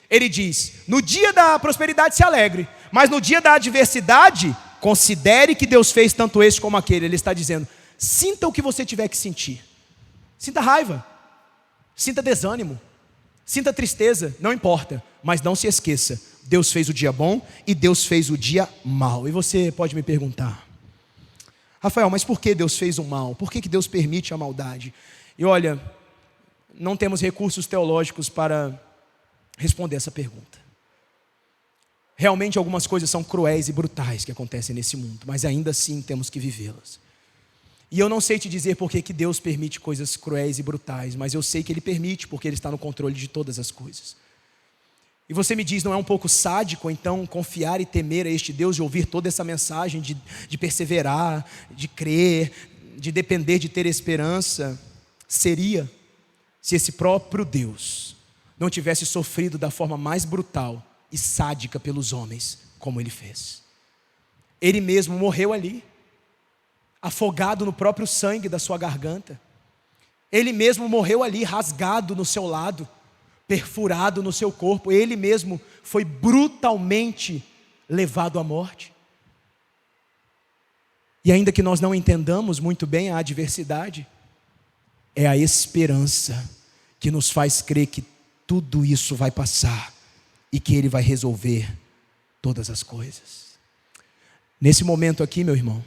Ele diz: no dia da prosperidade se alegre. Mas no dia da adversidade, considere que Deus fez tanto este como aquele. Ele está dizendo: sinta o que você tiver que sentir. Sinta raiva, sinta desânimo, sinta tristeza, não importa. Mas não se esqueça, Deus fez o dia bom e Deus fez o dia mau. E você pode me perguntar: Rafael, mas por que Deus fez o mal? Por que Deus permite a maldade? E olha, não temos recursos teológicos para responder essa pergunta. Realmente algumas coisas são cruéis e brutais que acontecem nesse mundo, mas ainda assim temos que vivê-las. E eu não sei te dizer por que Deus permite coisas cruéis e brutais, mas eu sei que Ele permite, porque Ele está no controle de todas as coisas. E você me diz: não é um pouco sádico então confiar e temer a este Deus e ouvir toda essa mensagem de perseverar, de crer, de depender, de ter esperança? Seria, se esse próprio Deus não tivesse sofrido da forma mais brutal e sádica pelos homens, como ele fez. Ele mesmo morreu ali, afogado no próprio sangue da sua garganta. Ele mesmo morreu ali, rasgado no seu lado, perfurado no seu corpo. Ele mesmo foi brutalmente levado à morte. E ainda que nós não entendamos muito bem a adversidade, é a esperança que nos faz crer que tudo isso vai passar e que Ele vai resolver todas as coisas. Nesse momento aqui, meu irmão,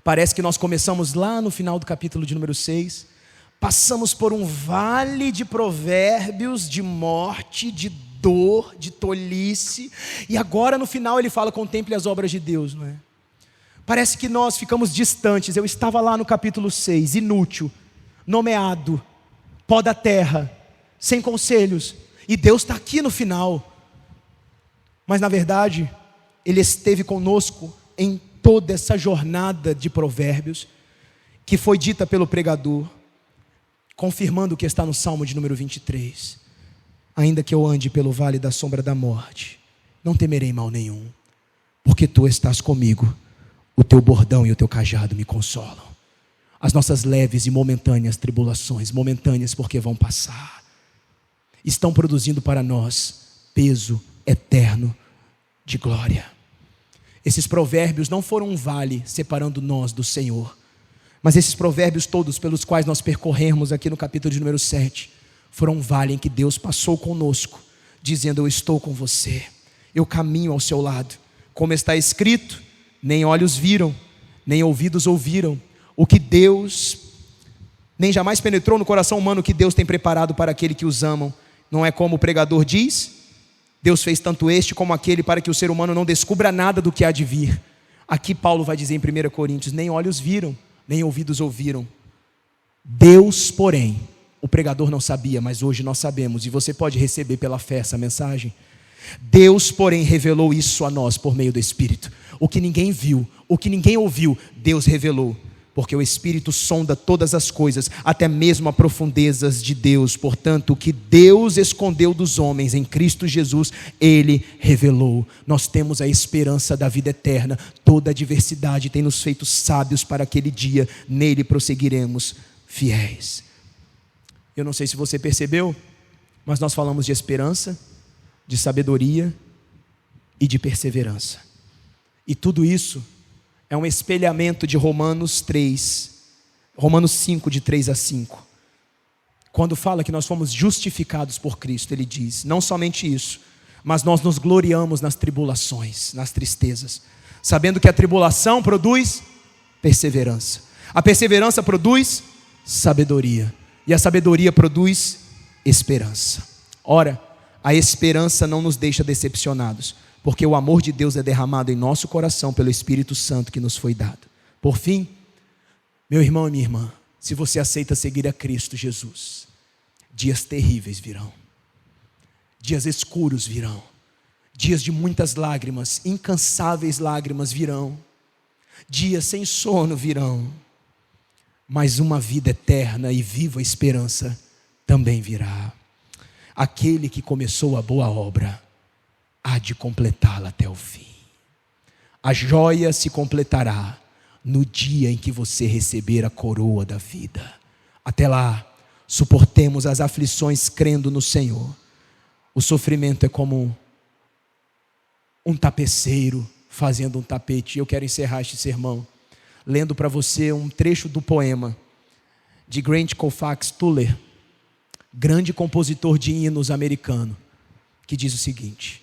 parece que nós começamos lá no final do capítulo de número 6, passamos por um vale de provérbios, de morte, de dor, de tolice, e agora no final ele fala: contemple as obras de Deus, não é? Parece que nós ficamos distantes. Eu estava lá no capítulo 6, inútil, nomeado, pó da terra, sem conselhos, e Deus está aqui no final. Mas na verdade, Ele esteve conosco em toda essa jornada de provérbios, que foi dita pelo pregador, confirmando o que está no Salmo de número 23. Ainda que eu ande pelo vale da sombra da morte, não temerei mal nenhum, porque Tu estás comigo. O Teu bordão e o Teu cajado me consolam. As nossas leves e momentâneas tribulações, momentâneas porque vão passar, estão produzindo para nós peso eterno de glória. Esses provérbios não foram um vale separando nós do Senhor, mas esses provérbios todos pelos quais nós percorremos aqui no capítulo de número 7, foram um vale em que Deus passou conosco, dizendo: eu estou com você, eu caminho ao seu lado. Como está escrito: nem olhos viram, nem ouvidos ouviram o que Deus, nem jamais penetrou no coração humano o que Deus tem preparado para aquele que os amam. Não é como o pregador diz: Deus fez tanto este como aquele para que o ser humano não descubra nada do que há de vir. Aqui Paulo vai dizer em 1 Coríntios: nem olhos viram, nem ouvidos ouviram. Deus, porém, o pregador não sabia, mas hoje nós sabemos, e você pode receber pela fé essa mensagem. Deus, porém, revelou isso a nós por meio do Espírito. O que ninguém viu, o que ninguém ouviu, Deus revelou. Porque o Espírito sonda todas as coisas, até mesmo as profundezas de Deus. Portanto, o que Deus escondeu dos homens em Cristo Jesus, Ele revelou. Nós temos a esperança da vida eterna. Toda adversidade tem nos feito sábios para aquele dia. Nele prosseguiremos fiéis. Eu não sei se você percebeu, mas nós falamos de esperança, de sabedoria e de perseverança. E tudo isso é um espelhamento de Romanos 5, de 3 a 5. Quando fala que nós fomos justificados por Cristo, ele diz: não somente isso, mas nós nos gloriamos nas tribulações, nas tristezas, sabendo que a tribulação produz perseverança. A perseverança produz sabedoria, e a sabedoria produz esperança. Ora, a esperança não nos deixa decepcionados, porque o amor de Deus é derramado em nosso coração pelo Espírito Santo que nos foi dado. Por fim, meu irmão e minha irmã, se você aceita seguir a Cristo Jesus, dias terríveis virão, dias escuros virão, dias de muitas lágrimas, incansáveis lágrimas virão, dias sem sono virão, mas uma vida eterna e viva esperança também virá. Aquele que começou a boa obra há de completá-la até o fim. A joia se completará no dia em que você receber a coroa da vida. Até lá, suportemos as aflições crendo no Senhor. O sofrimento é como um tapeceiro fazendo um tapete. Eu quero encerrar este sermão lendo para você um trecho do poema de Grant Colfax Tuller, grande compositor de hinos americano, que diz o seguinte: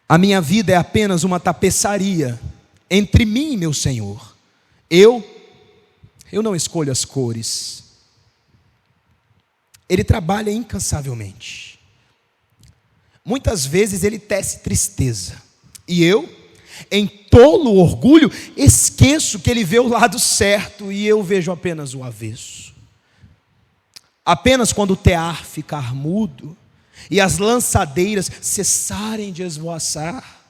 a minha vida é apenas uma tapeçaria entre mim e meu Senhor. Eu não escolho as cores. Ele trabalha incansavelmente. Muitas vezes ele tece tristeza, e eu, em tolo orgulho, esqueço que ele vê o lado certo e eu vejo apenas o avesso. Apenas quando o tear ficar mudo e as lançadeiras cessarem de esvoaçar,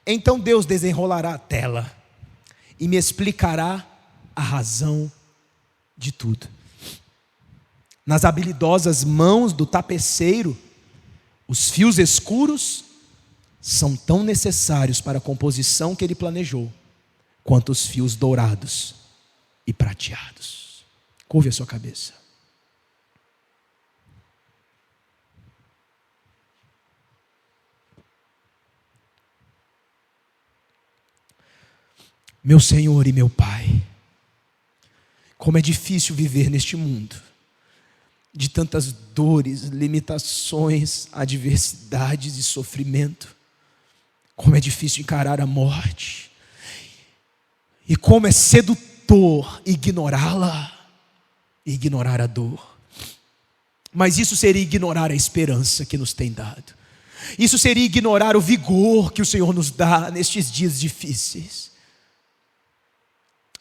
então Deus desenrolará a tela e me explicará a razão de tudo. nas habilidosas mãos do tapeceiro, os fios escuros são tão necessários para a composição que ele planejou, quanto os fios dourados e prateados. Curve a sua cabeça. Meu Senhor e meu Pai, como é difícil viver neste mundo de tantas dores, limitações, adversidades e sofrimento. Como é difícil encarar a morte. E como é sedutor ignorá-la e ignorar a dor. Mas isso seria ignorar a esperança que nos tem dado. Isso seria ignorar o vigor que o Senhor nos dá nestes dias difíceis.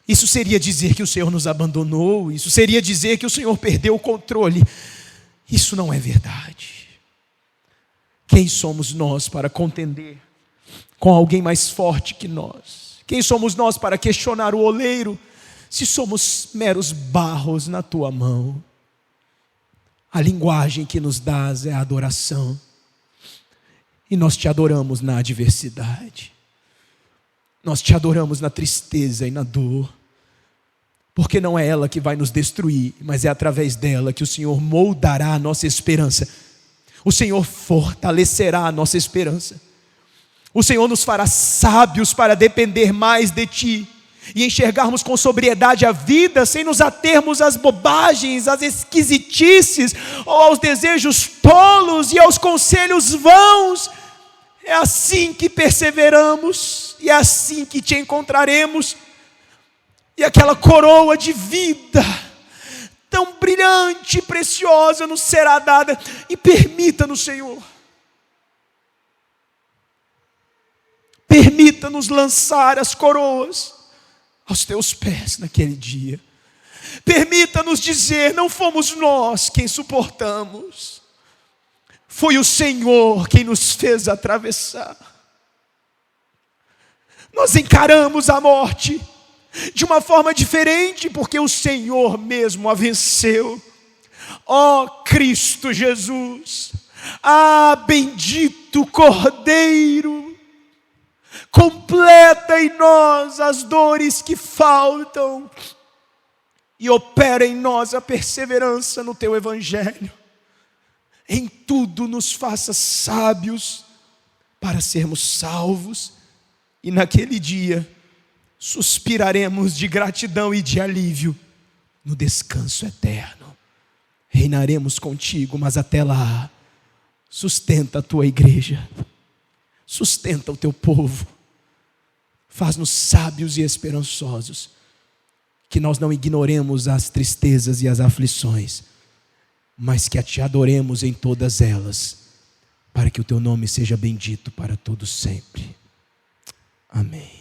Isso seria dizer que o Senhor nos abandonou. Isso seria dizer que o Senhor perdeu o controle. Isso não é verdade. Quem somos nós para contender com alguém mais forte que nós? Quem somos nós para questionar o oleiro, se somos meros barros na tua mão? A linguagem que nos dás é a adoração. E nós te adoramos na adversidade. Nós te adoramos na tristeza e na dor. Porque não é ela que vai nos destruir, mas é através dela que o Senhor moldará a nossa esperança. O Senhor fortalecerá a nossa esperança. O Senhor nos fará sábios para depender mais de Ti e enxergarmos com sobriedade a vida, sem nos atermos às bobagens, às esquisitices, ou aos desejos tolos e aos conselhos vãos. É assim que perseveramos, e é assim que Te encontraremos. E aquela coroa de vida, tão brilhante e preciosa, nos será dada. E permita-nos, Senhor, permita-nos lançar as coroas aos Teus pés naquele dia. Permita-nos dizer: não fomos nós quem suportamos, foi o Senhor quem nos fez atravessar. Nós encaramos a morte de uma forma diferente, porque o Senhor mesmo a venceu. Ó Cristo Jesus, bendito Cordeiro, completa em nós as dores que faltam e opera em nós a perseverança no Teu Evangelho. Em tudo nos faça sábios para sermos salvos, e naquele dia suspiraremos de gratidão e de alívio no descanso eterno. Reinaremos contigo, mas até lá, sustenta a tua igreja, sustenta o teu povo, faz-nos sábios e esperançosos, que nós não ignoremos as tristezas e as aflições, mas que te adoremos em todas elas, para que o teu nome seja bendito para todos sempre. Amém.